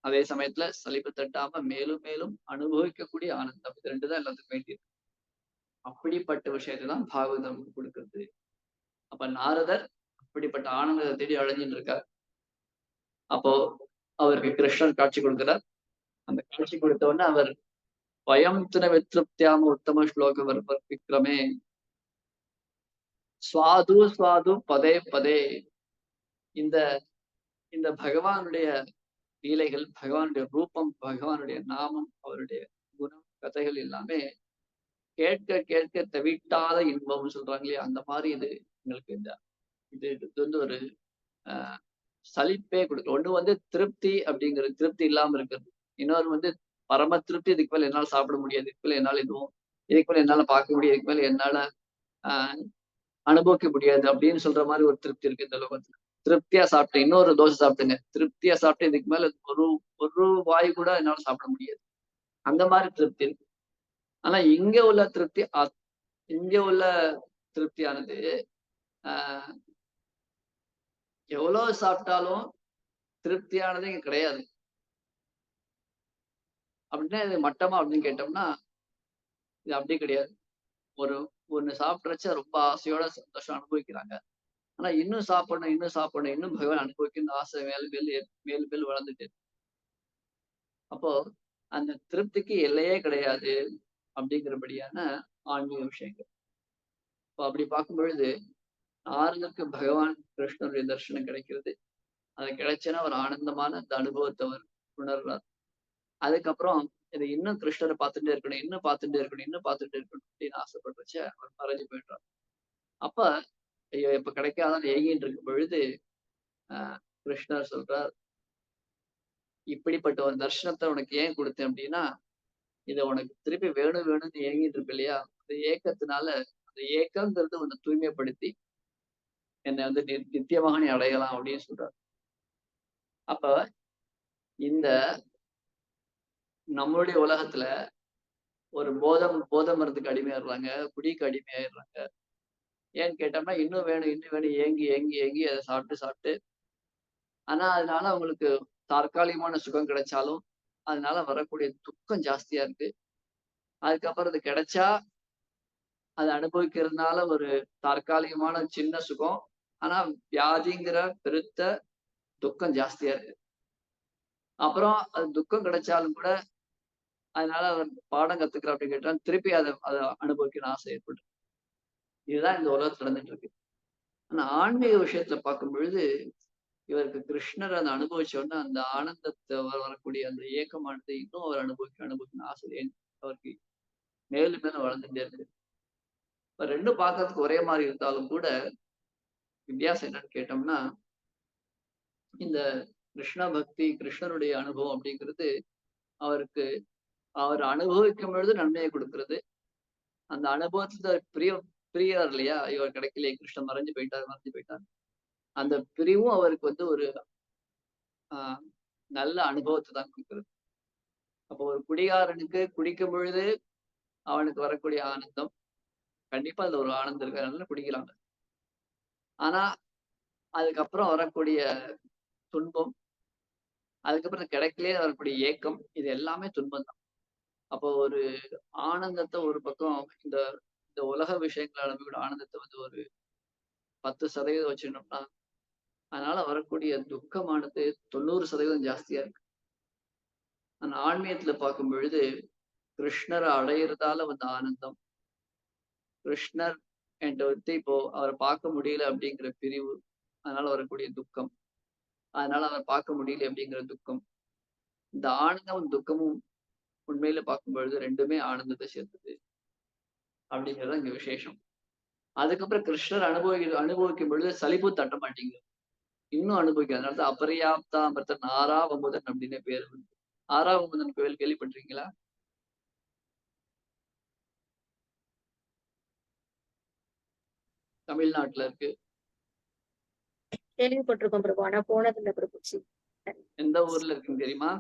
அதே சமயத்துல சலிப்பு தட்டாம மேலும் மேலும் அனுபவிக்கக்கூடிய ஆனந்தம். இது 2 தான் எல்லாத்துக்கும் வேண்டியது. அப்படிப்பட்ட விஷயத்தை தான் பாகவதம் கொடுக்கிறது. அப்ப நாரதர் அப்படிப்பட்ட ஆனந்தத்தை தேடி அழைஞ்சிட்டு இருக்கார். அப்போ அவருக்கு கிருஷ்ணன் காட்சி கொடுக்கிறார். அந்த காட்சி கொடுத்த உடனே அவர் வயம் தின வித்ருப்தியாம உத்தம ஸ்லோக விக்ரமே சுவாது சுவாது பதே பதே. இந்த இந்த பகவானுடைய லீலைகள், பகவானுடைய ரூபம், பகவானுடைய நாமம், அவருடைய குணம், கதைகள் எல்லாமே கேட்க கேட்க தவிட்டாத இன்பம்னு சொல்றாங்க இல்லையா, அந்த மாதிரி இது எங்களுக்கு இது வந்து ஒரு சலிப்பே கொடுக்கும். ஒண்ணு வந்து திருப்தி அப்படிங்கிறது, திருப்தி இல்லாம இருக்கிறது. இன்னொரு வந்து பரம திருப்தி, இதுக்கு மேல என்னால சாப்பிட முடியாது, இதுக்கு மேல என்னால இதுக்கு மேல என்னால பார்க்க முடியாது, இதுக்கு மேல என்னால அனுபவிக்க முடியாது அப்படின்னு சொல்ற மாதிரி ஒரு திருப்தி இருக்கு இந்த லோகத்துல. திருப்தியா சாப்பிட்டேன், இன்னொரு தோசை சாப்பிட்டுங்க, திருப்தியா சாப்பிட்டு இதுக்கு மேல ஒரு வாய் கூட என்னால சாப்பிட முடியாது, அந்த மாதிரி திருப்தி இருக்கு. ஆனா இங்க உள்ள திருப்தியானது எவ்வளவு சாப்பிட்டாலும் திருப்தியானது இங்க கிடையாது. அப்படின்னா இது மட்டமா அப்படின்னு கேட்டோம்னா, இது அப்படி கிடையாது. ஒண்ணு சாப்பிட்றச்ச ரொம்ப ஆசையோட சந்தோஷம் அனுபவிக்கிறாங்க. ஆனா இன்னும் சாப்பிடணும், இன்னும் பகவான் அனுபவிக்கணும் ஆசை மேலும் வளர்ந்துட்டு. அப்போ அந்த திருப்திக்கு எல்லையே கிடையாது அப்படிங்கிறபடியான ஆன்மீக விஷயங்கள். இப்போ அப்படி பார்க்கும் பொழுது நாரதருக்கு பகவான் கிருஷ்ணனுடைய தரிசனம் கிடைக்கிறது. அது கிடைச்சுன்னா ஒரு ஆனந்தமான அந்த அனுபவத்தை அவர் உணர்றார். அதுக்கப்புறம் இதை இன்னும் கிருஷ்ணரை பார்த்துட்டே இருக்கணும், இன்னும் பார்த்துட்டே இருக்கணும், இன்னும் பார்த்துட்டே இருக்கணும் அப்படின்னு ஆசைப்பட்டுச்சு. அவர் மறைஞ்சு போயிடுறார். அப்ப ஐயோ இப்ப கிடைக்காதான்னு ஏங்கிட்டு இருக்கும் பொழுது கிருஷ்ணர் சொல்றார், இப்படிப்பட்ட ஒரு தர்ஷனத்தை உனக்கு ஏன் கொடுத்தேன் அப்படின்னா, இதை உனக்கு திருப்பி வேணும் வேணும்னு ஏங்கிட்டு இருக்க இல்லையா, அந்த ஏக்கத்தினால அந்த ஏக்கங்கிறது உன்னை தூய்மைப்படுத்தி என்னை வந்து நித்தியமாக நீ அடையலாம் அப்படின்னு சொல்றார். அப்ப இந்த நம்மளுடைய உலகத்துல ஒரு போதை மருந்துக்கு அடிமையாடுறாங்க, குடிக்கு அடிமையாயிடுறாங்க. ஏன்னு கேட்டோம்னா இன்னும் வேணும் இன்னும் வேணும் ஏங்கி ஏங்கி ஏங்கி அதை சாப்பிட்டு சாப்பிட்டு, ஆனா அதனால அவங்களுக்கு தற்காலிகமான சுகம் கிடைச்சாலும் அதனால வரக்கூடிய துக்கம் ஜாஸ்தியா இருக்கு. அதுக்கப்புறம் அது கிடைச்சா அதை அனுபவிக்கிறதுனால ஒரு தற்காலிகமான சின்ன சுகம், ஆனா வியாதிங்கிற பெருத்த துக்கம் ஜாஸ்தியா இருக்கு. அப்புறம் அது துக்கம் கிடைச்சாலும் கூட அதனால அவர் பாடம் கத்துக்கிற அப்படின்னு கேட்டா திருப்பி அதை அனுபவிக்கணும்னு ஆசை ஏற்பட்டு. இதுதான் இந்த உலகத்துல நடந்துட்டு இருக்கு. ஆனா ஆன்மீக விஷயத்துல பார்க்கும் பொழுது இவருக்கு கிருஷ்ணர் அதை அனுபவிச்ச உடனே அந்த ஆனந்தத்தை வரக்கூடிய அந்த ஏக்கமானது இன்னும் அவர் அனுபவிக்கணும் ஆசை அவருக்கு மேலும் மேலும் வளர்ந்துட்டே இருக்கு. இப்ப ரெண்டும் பார்க்கறதுக்கு ஒரே மாதிரி இருந்தாலும் கூட வித்தியாசம் என்னன்னு கேட்டோம்னா, இந்த கிருஷ்ண பக்தி கிருஷ்ணருடைய அனுபவம் அப்படிங்கிறது அவருக்கு அவர் அனுபவிக்கும் பொழுது நன்மையை கொடுக்கிறது. அந்த அனுபவத்துல பிரியர் இல்லையா, இவர் கிடைக்கலையே கிருஷ்ணன் மறைஞ்சு போயிட்டார். அந்த பிரிவும் அவருக்கு வந்து ஒரு நல்ல அனுபவத்தை தான் கொடுக்கிறது. அப்போ ஒரு குடிகாரனுக்கு குடிக்கும் பொழுது அவனுக்கு வரக்கூடிய ஆனந்தம், கண்டிப்பா அதுல ஒரு ஆனந்தம் இருக்கு, அதனால குடிக்கிறாங்க. ஆனா அதுக்கப்புறம் வரக்கூடிய துன்பம், அதுக்கப்புறம் கிடைக்கலையே வரக்கூடிய ஏக்கம், இது எல்லாமே துன்பம் தான். அப்போ ஒரு ஆனந்தத்தை ஒரு பக்கம் இந்த இந்த உலக விஷயங்களால கூட ஆனந்தத்தை வந்து ஒரு 10% வச்சிருந்தோம்னா, அதனால வரக்கூடிய துக்கமானது 90% ஜாஸ்தியா இருக்கு. ஆனா ஆன்மீகத்துல பார்க்கும் பொழுது கிருஷ்ணரை அடையிறதால வந்த ஆனந்தம், கிருஷ்ணர் என்கிட்ட வந்து இப்போ அவரை பார்க்க முடியல அப்படிங்கிற பிரிவு, அதனால வரக்கூடிய துக்கம், அதனால அவரை பார்க்க முடியல அப்படிங்கிற துக்கம், இந்த ஆனந்தமும் துக்கமும் உண்மையில பார்க்கும் பொழுது ரெண்டுமே ஆனந்தத்தை சேர்ந்தது அப்படிங்கிறது இங்க விசேஷம். அதுக்கப்புறம் கிருஷ்ணர் அனுபவிக்கும் பொழுது சலிப்பு தட்ட மாட்டேங்குது, இன்னும் அனுபவிக்கும். அதனால அபரியாப்தாமிர்தன் ஆறாவமுதன் அப்படின்னு பேர் வந்து. ஆறாவமுதன் கோயில் கேள்விப்பட்டிருக்கீங்களா? தமிழ்நாட்டுல இருக்கு. கேள்விப்பட்டிருக்கோம் பிரபு, ஆனா போனதில்லை பிரபு. எந்த ஊர்ல இருக்குன்னு தெரியுமா?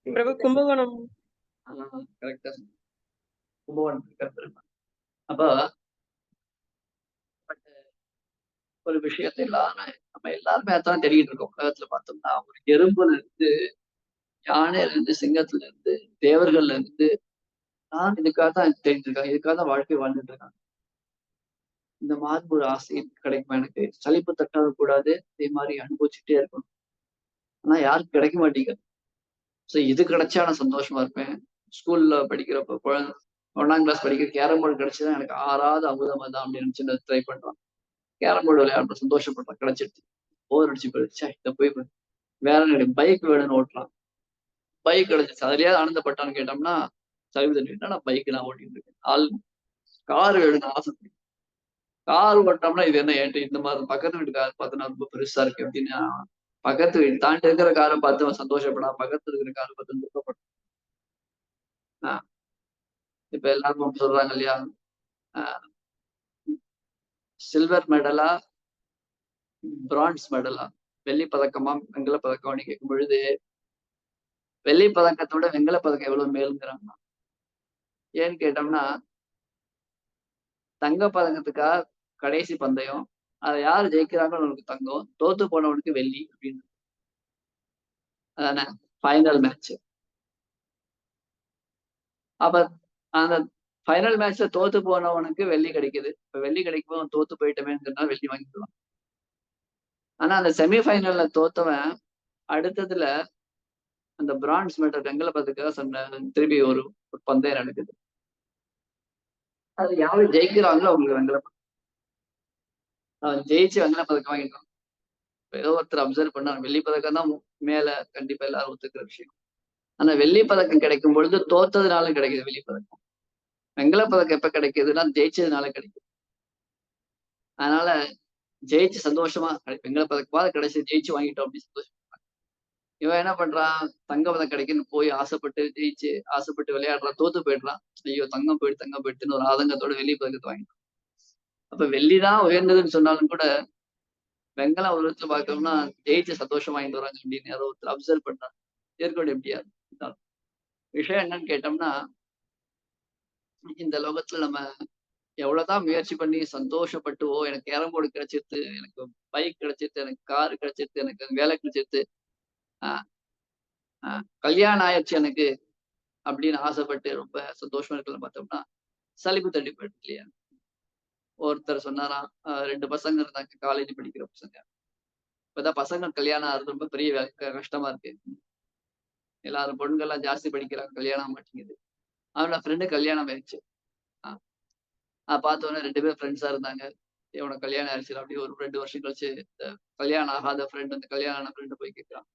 பிரபு கும்பகோணம். கரெக்டா கும்பகோணம் இருக்காரு. அப்ப ஒரு விஷயத்தை நம்ம எல்லாருமே அதான் தெரியிட்டு இருக்கோம். உலகத்துல பார்த்தோம்னா ஒரு எறும்புல இருந்து, யானையில இருந்து, சிங்கத்துல இருந்து, தேவர்கள்ல இருந்து நான் இதுக்காக தான் தெரிஞ்சிட்டு இருக்கேன், இதுக்காக தான் வாழ்க்கை வாழ்ந்துட்டு இருக்காங்க. இந்த மாதிரி ஒரு ஆசை கிடைக்குமா எனக்கு, சலிப்பு தட்டாத கூடாது, இதே மாதிரி அனுபவிச்சுட்டே இருக்கணும். ஆனா யாருக்கு கிடைக்க மாட்டேங்குது. ஸோ இது கிடைச்சா நான் சந்தோஷமா இருப்பேன். ஸ்கூல்ல படிக்கிறப்ப 1ஆம் கிளாஸ் படிக்கிற கேரம் போர்டு கிடைச்சதான் எனக்கு ஆறாவது அமுதமா தான் அப்படின்னு சின்ன ட்ரை பண்றான். Carrom board விளையாடுறோம், சந்தோஷப்படுறான், கிடைச்சிடுச்சு. போர் அடிச்சு போயிடுச்சா இதை போய் வேற பைக் வேணும்னு ஓட்டுறான், பைக் கிடைச்சிச்சு, அதுலயாவது ஆனந்தப்பட்டான்னு கேட்டோம்னா சலிப்பு தண்ணி நான் பைக் நான் ஓட்டிட்டு இருக்கேன். கார் வேணும்னு ஆசை, கார் ஓட்டோம்னா இது என்ன ஏன்ட்டு இந்த மாதிரி பக்கத்து வீட்டு கார் பார்த்தோன்னா ரொம்ப பெருசா இருக்கு அப்படின்னு பக்கத்து வீடு தாண்டி இருக்கிற காரை பார்த்து சந்தோஷப்படா, பக்கத்துல இருக்கிற காரை பார்த்து துக்கப்படும். இப்ப எல்லாரும் சொல்றாங்க இல்லையா, சில்வர் மெடலா பிரான்ஸ் மெடலா, வெள்ளி பதக்கமா வெங்கல பதக்கம் கேட்கும் பொழுது வெள்ளி பதக்கத்தோட வெங்கல பதக்கம் எவ்வளவு மேலுங்கிறாங்க. ஏன்னு கேட்டோம்னா தங்க பதக்கத்துக்கா கடைசி பந்தயம், அதை யாரு ஜெயிக்கிறாங்கன்னு உனக்கு தங்கம், தோத்து போனவனுக்கு வெள்ளி அப்படின்னு. அதானே ஃபைனல் மேட்ச். அப்ப அந்த ஃபைனல் மேட்ச்ல தோத்து போனவனுக்கு வெள்ளி கிடைக்குது. இப்ப வெள்ளி கிடைக்கும் தோத்து போயிட்டமேங்கிறதுனால வெள்ளி வாங்கிக்கலாம். ஆனா அந்த செமிஃபைனல்ல தோத்தவன் அடுத்ததுல அந்த பிரான்ஸ் மெடல் வெங்கல பதக்கத்துக்காக திருப்பி ஒரு பந்தயம் நடக்குது. அது யாரு ஜெயிக்கிறாங்களோ அவங்களுக்கு வெங்கல பதக்கம், அவன் ஜெயிச்சு வெங்கல பதக்கம் வாங்கிட்டான். ஏதோ ஒருத்தர் அப்சர்வ் பண்ணாங்க, வெள்ளி பதக்கம் தான் மேல கண்டிப்பா எல்லாரும் ஒத்துக்கிற விஷயம். ஆனா வெள்ளி பதக்கம் கிடைக்கும் பொழுது தோத்ததுனால கிடைக்குது வெள்ளி பதக்கம். வெங்கல பதக்கம் எப்ப கிடைக்குதுன்னா ஜெயிச்சதுனால கிடைக்குது. அதனால ஜெயிச்சு சந்தோஷமா வெங்கல பதக்கமாவது கிடைச்சு ஜெயிச்சு வாங்கிட்டோம் அப்படின்னு சந்தோஷம். இவன் என்ன பண்றான், தங்க பதக்கம் கிடைக்குன்னு போய் ஆசைப்பட்டு ஜெயிச்சு ஆசைப்பட்டு விளையாடுறான், தோத்து போயிடுறான். ஐயோ தங்கம் போயிடுத்துன்னு ஒரு ஆதங்கத்தோட வெள்ளி பதக்கத்தை வாங்கிட்டான். அப்ப வெள்ளிதான் உயர்ந்ததுன்னு சொன்னாலும் கூட வெங்கலம் ஒரு விதத்துல பார்க்கணும்னா ஜெயிச்சு சந்தோஷம் வாங்கிட்டு வராங்க அப்படின்னு யாரோ ஒருத்தர் அப்சர்வ் பண்றாங்க. ஏற்கனவே எப்படியா விஷயம் என்னன்னு கேட்டோம்னா, இந்த லோகத்துல நம்ம எவ்வளவுதான் முயற்சி பண்ணி சந்தோஷப்பட்டு எனக்கு கேரம் போர்டு கிடைச்சிருது, எனக்கு பைக் கிடைச்சிருது, எனக்கு கார் கிடைச்சிருது, எனக்கு வேலை கிடைச்சிருது, கல்யாணம் ஆயிடுச்சு எனக்கு அப்படின்னு ஆசைப்பட்டு ரொம்ப சந்தோஷமா இருக்கலாம் பார்த்தோம்னா சலிப்பு தட்டி போயிடுது இல்லையா? ஒருத்தர் சொன்னாராம், 2 பசங்க இருந்தாங்க, காலேஜ் படிக்கிற பசங்க. இப்பதான் பசங்க கல்யாணம் ஆகுறது ரொம்ப பெரிய கஷ்டமா இருக்கு. எல்லாரும் பொண்ணுங்கள்லாம் ஜாஸ்தி படிக்கிறாங்க, கல்யாணம் ஆக மாட்டேங்குது. அவனோட ஃப்ரெண்டு கல்யாணம் ஆயிடுச்சு. பார்த்தோன்னே 2 பேரும் ஃப்ரெண்ட்ஸா இருந்தாங்க. உனக்கு கல்யாணம் ஆயிடுச்சு அப்படி ஒரு 2 வருஷம் கழிச்சு இந்த கல்யாணம் ஆகாத ஃப்ரெண்ட் வந்து கல்யாணம் ஆன ஃப்ரெண்டு போய் கேட்கிறான்,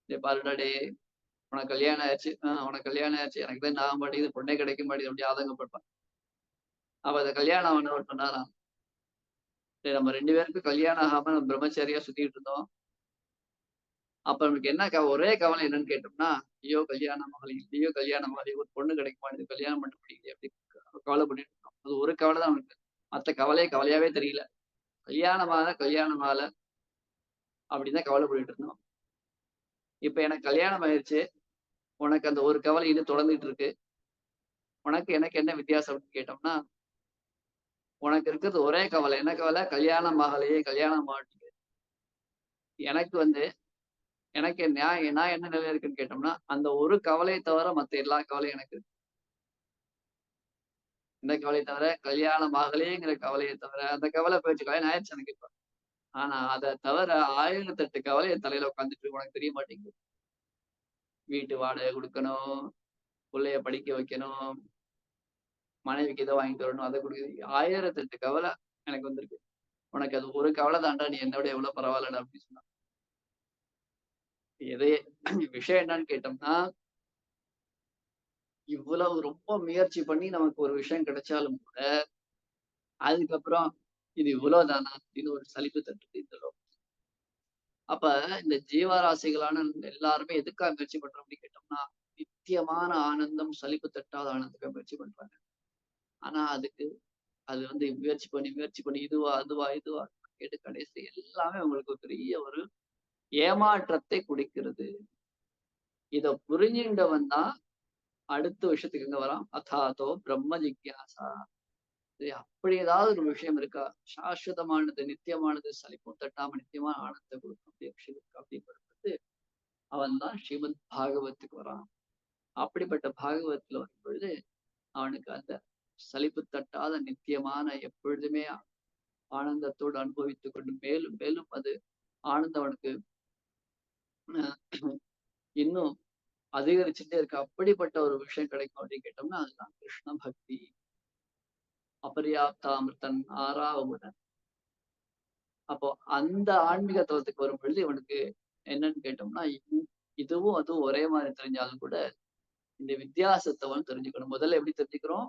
பாருடா டே உனக்கு கல்யாணம் ஆயிடுச்சு, உனக்கு கல்யாணம் ஆயிடுச்சு, எனக்கு தான் ஆக மாட்டேங்குது, பொண்ணே கிடைக்க மாட்டேங்குது அப்படி ஆதங்கப்படுப்பான். அவ அந்த கல்யாணம் ஆனவர் சொன்னாராம், நம்ம 2 பேருக்கும் கல்யாணம் ஆகாம நம்ம பிரம்மச்சாரியா சுத்திட்டு இருந்தோம். அப்ப நமக்கு என்ன ஒரே கவலை என்னன்னு கேட்டோம்னா, ஐயோ கல்யாணம் ஆகலை, ஐயோ கல்யாணம் ஆகலை, ஒரு பொண்ணு கிடைக்க மாட்டேங்குது, கல்யாணம் பண்ண முடியல அப்படி கவலைப்பட்டு இருக்கோம். அது ஒரு கவலை தான் அவனுக்கு. மற்ற கவலையாவே தெரியல. கல்யாணம் ஆகல அப்படின்னு கவலைப்பட்டு இருந்தோம். இப்ப எனக்கு கல்யாணம் ஆயிடுச்சு, உனக்கு அந்த ஒரு கவலை இது தொடர்ந்துட்டு இருக்கு. உனக்கு எனக்கு என்ன வித்தியாசம் அப்படின்னு கேட்டோம்னா, உனக்கு இருக்கிறது ஒரே கவலை. என்ன கவலை? கல்யாணம் ஆகலையே, கல்யாணம் ஆகலையே. எனக்கு நான் என்ன நிலையில இருக்குன்னு கேட்டோம்னா, அந்த ஒரு கவலையை தவிர மத்த எல்லா கவலையும் எனக்கு இருக்கு. இந்த கவலையை தவிர கல்யாணம் ஆகலையேங்கிற கவலையை தவிர அந்த கவலை போயிடுச்சு, கல்யாணம் ஆயிடுச்சு எனக்கு இப்ப. ஆனா அதை தவிர 1008 கவலை என் தலையில உட்காந்துட்டு உனக்கு தெரிய மாட்டேங்குது. வீட்டு வாடகை கொடுக்கணும், பிள்ளைய படிக்க வைக்கணும், மனைவிக்கு இதை வாங்கிட்டு வரணும், அதை கொடுக்குது. 1008 கவலை எனக்கு வந்திருக்கு. உனக்கு அது ஒரு கவலை தாண்டா, நீ என்னோட எவ்வளவு பரவாயில்லடா அப்படின்னு சொன்னா. விஷயம் என்னன்னு கேட்டோம்னா, இவ்வளவு ரொம்ப முயற்சி பண்ணி நமக்கு ஒரு விஷயம் கிடைச்சாலும் கூட அதுக்கப்புறம் இது இவ்வளவுதானா அப்படின்னு ஒரு சலிப்பு தட்டுது இந்த லோகம். அப்ப இந்த ஜீவராசிகளான எல்லாருமே எதுக்காக முயற்சி பண்றோம் அப்படின்னு கேட்டோம்னா, நித்தியமான ஆனந்தம், சலிப்பு தட்டாத ஆனந்தத்துக்காக முயற்சி பண்றாங்க. ஆனா அது வந்து முயற்சி பண்ணி இதுவா இதுவா கேட்டு கடைசி எல்லாமே உங்களுக்கு பெரிய ஒரு ஏமாற்றத்தை குடிக்கிறது. இத புரிஞ்சுட்டவன் தான் அடுத்த விஷயத்துக்கு எங்க வரான், அதாதோ பிரம்ம ஜிக்யாசா. அப்படி ஏதாவது ஒரு விஷயம் இருக்கா, சாஸ்வதமானது, நித்தியமானது, சலிப்பும் தட்டாம நித்தியமான ஆனந்தத்தை கொடுக்கக்கூடிய விஷயம் இருக்கா அப்படிங்கிறது அவன் தான் ஸ்ரீமத் பாகவத்துக்கு வரான். அப்படிப்பட்ட பாகவத்துல வரும் பொழுது அவனுக்கு அந்த சலிப்பு தட்டாத நித்தியமான எப்பொழுதுமே ஆனந்தத்தோடு அனுபவித்துக் கொண்டு மேலும் மேலும் அது ஆனந்தம் அவனுக்கு இன்னும் அதிகரிச்சுட்டே இருக்கு. அப்படிப்பட்ட ஒரு விஷயம் கிடைக்கும் அப்படின்னு கேட்டோம்னா அதுதான் கிருஷ்ண பக்தி. அபரியாப்தாமிருத்தன் ஆறாவமுடன். அப்போ அந்த ஆன்மீக தளத்துக்கு வரும் பொழுது இவனுக்கு என்னன்னு கேட்டோம்னா, இதுவும் அதுவும் ஒரே மாதிரி தெரிஞ்சாலும் கூட இந்த வித்தியாசத்தை வந்து தெரிஞ்சுக்கணும். முதல்ல எப்படி தெரிஞ்சுக்கிறோம்?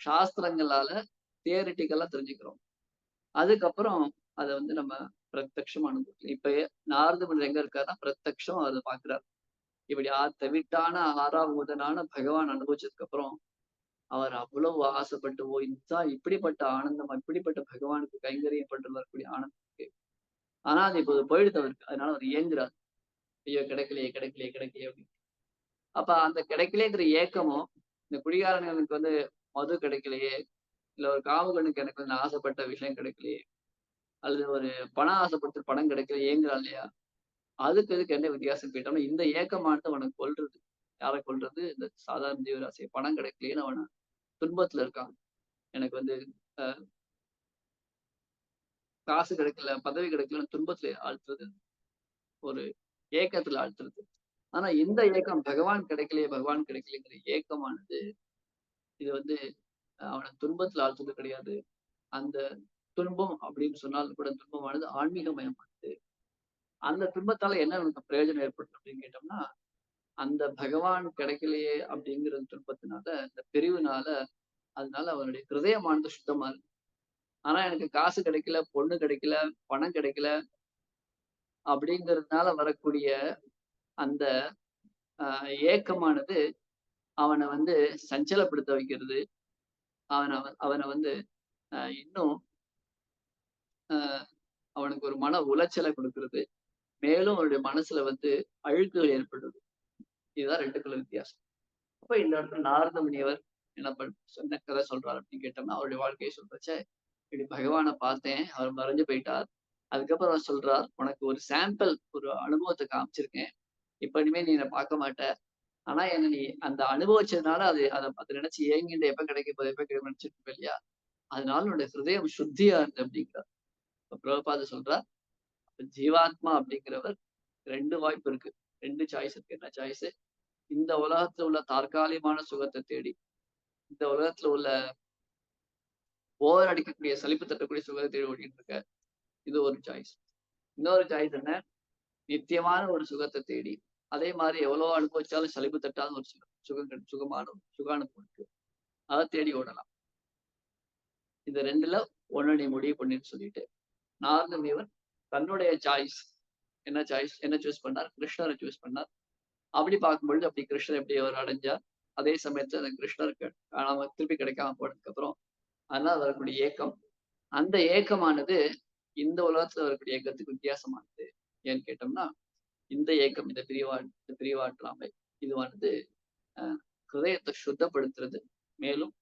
சாஸ்திரங்களால தியரிட்டிக்கலா தெரிஞ்சுக்கிறோம். அதுக்கப்புறம் அதை வந்து நம்ம பிரத்யட்சமா அனுபவிக்கலாம். இப்ப நாரத முனிவர் எங்க இருக்காருன்னா பிரத்யட்சம் அதை பாக்குறாரு. இப்படி தவிட்டான ஆறாவமுதனான பகவான் அனுபவிச்சதுக்கு அப்புறம் அவர் அவ்வளவு ஆசைப்பட்டு இதுதான் இப்படிப்பட்ட ஆனந்தம், இப்படிப்பட்ட பகவானுக்கு கைங்கரியம் பட்டு வரக்கூடிய ஆனந்தம் இருக்கு. ஆனா அது இப்போது போயிடுது அவருக்கு. அதனால அவர் ஏங்குறார், ஐயோ கிடைக்கலையே அப்படின்னு. அப்ப அந்த கிடைக்கலையேங்கிற ஏக்கமும், இந்த குடிகாரனுக்கு வந்து மது கிடைக்கலையே, இல்ல ஒரு காமகனுக்கு எனக்கு வந்து ஆசைப்பட்ட விஷயம் கிடைக்கலையே, அல்லது ஒரு பணம் ஆசைப்பட்டு பணம் கிடைக்கல ஏங்குறான் இல்லையா, அதுக்கு என்ன வித்தியாசம் கேட்டோம்னா, இந்த ஏக்கமானது அவனை கொல்றது. யாரை கொல்றது? இந்த சாதாரண ஜீவராசியை. பணம் கிடைக்கலையேன்னு அவனை துன்பத்துல இருக்கான். எனக்கு வந்து காசு கிடைக்கல, பதவி கிடைக்கலன்னு துன்பத்துல ஆழ்த்துறது, ஒரு ஏக்கத்துல ஆழ்த்துறது. ஆனா இந்த ஏக்கம் பகவான் கிடைக்கலையேங்கிற ஏக்கமானது இது வந்து அவனை துன்பத்துல ஆழ்த்துறது கிடையாது. அந்த துன்பம் அப்படின்னு சொன்னாலும் கூட துன்பமானது ஆன்மீகமயமானது. அந்த துன்பத்தால என்ன நமக்கு பிரயோஜனம் ஏற்படும் அப்படின்னு கேட்டோம்னா, அந்த பகவான் கிடைக்கலையே அப்படிங்கிற துன்பத்தினால, இந்த பிரிவுனால, அதனால அவனுடைய ஹிருதயமானது சுத்தமா இருக்கு. ஆனா எனக்கு காசு கிடைக்கல, பொண்ணு கிடைக்கல, பணம் கிடைக்கல அப்படிங்கிறதுனால வரக்கூடிய அந்த ஏக்கமானது அவனை வந்து சஞ்சலப்படுத்த வைக்கிறது. அவனை அவனை வந்து இன்னும் அவனுக்கு ஒரு மன உளைச்சலை கொடுக்கிறது. மேலும் அவனுடைய மனசுல வந்து அழுக்குகள் ஏற்படுது. இதுதான் ரெண்டுக்குள்ள வித்தியாசம். அப்ப இந்த இடத்துல நாரத முனிவர் என்ன சொன்ன கதை சொல்றாரு அப்படின்னு கேட்டோம்னா, அவருடைய வாழ்க்கையை சொல்றச்ச, இப்படி பகவானை பார்த்தேன், அவர் மறைஞ்சு போயிட்டார். அதுக்கப்புறம் அவர் சொல்றார், உனக்கு ஒரு சாம்பிள் ஒரு அனுபவத்தை காமிச்சிருக்கேன். இப்ப இனிமே நீ என்னை பார்க்க மாட்ட. ஆனா என்ன நீ அந்த அனுபவிச்சதுனால அதை நினைச்சு ஏங்கிட்டு எப்ப கிடைக்க போகுது எப்ப கிடைக்க நினைச்சிட்டு இருப்ப இல்லையா? அதனால உன்னுடைய ஹிருதயம் சுத்தியா இருக்கு அப்படிங்கிறார். இப்ப பிரபுபாத சொல்றார், ஜீவாத்மா அப்படிங்கிறவர் 2 வாய்ப்பு இருக்கு. 2 சாய்ஸ் இருக்கு. என்ன சாய்ஸ்? இந்த உலகத்துல உள்ள தற்காலிகமான சுகத்தை தேடி, இந்த உலகத்துல உள்ள ஓவர் அடிக்கக்கூடிய சலிப்பு தட்டக்கூடிய சுகத்தை தேடி ஓடிட்டு இருக்க. இது ஒரு சாய்ஸ். இன்னொரு சாய்ஸ் என்ன? நித்தியமான ஒரு சுகத்தை தேடி, அதே மாதிரி எவ்வளவு அனுபவிச்சாலும் சலிப்பு தட்டாத ஒரு சுகமான சுகானுபவம் இருக்கு. அதை தேடி ஓடலாம். இந்த 2ல ஒண்ணு நீ முடிவு பண்ணின்னு சொல்லிட்டு நாரத முனிவர் தன்னுடைய சாய்ஸ் என்ன சூஸ் பண்ணார்? கிருஷ்ணரை சூஸ் பண்ணார். அப்படி பார்க்கும்பொழுது அப்படி கிருஷ்ணர் எப்படி அவர் அடைஞ்சார்? அதே சமயத்துல அந்த கிருஷ்ணருக்கு காணாம திருப்பி கிடைக்காம போனதுக்கு அப்புறம் அதனால வரக்கூடிய ஏக்கம், அந்த ஏக்கமானது இந்த உலகத்துல வரக்கூடிய ஏக்கத்துக்கு வித்தியாசமானது. ஏன்னு கேட்டோம்னா, இந்த ஏக்கம், இந்த பிரிவாற்றாமை இதுவானது ஹிருதயத்தை சுத்தப்படுத்துறது. மேலும்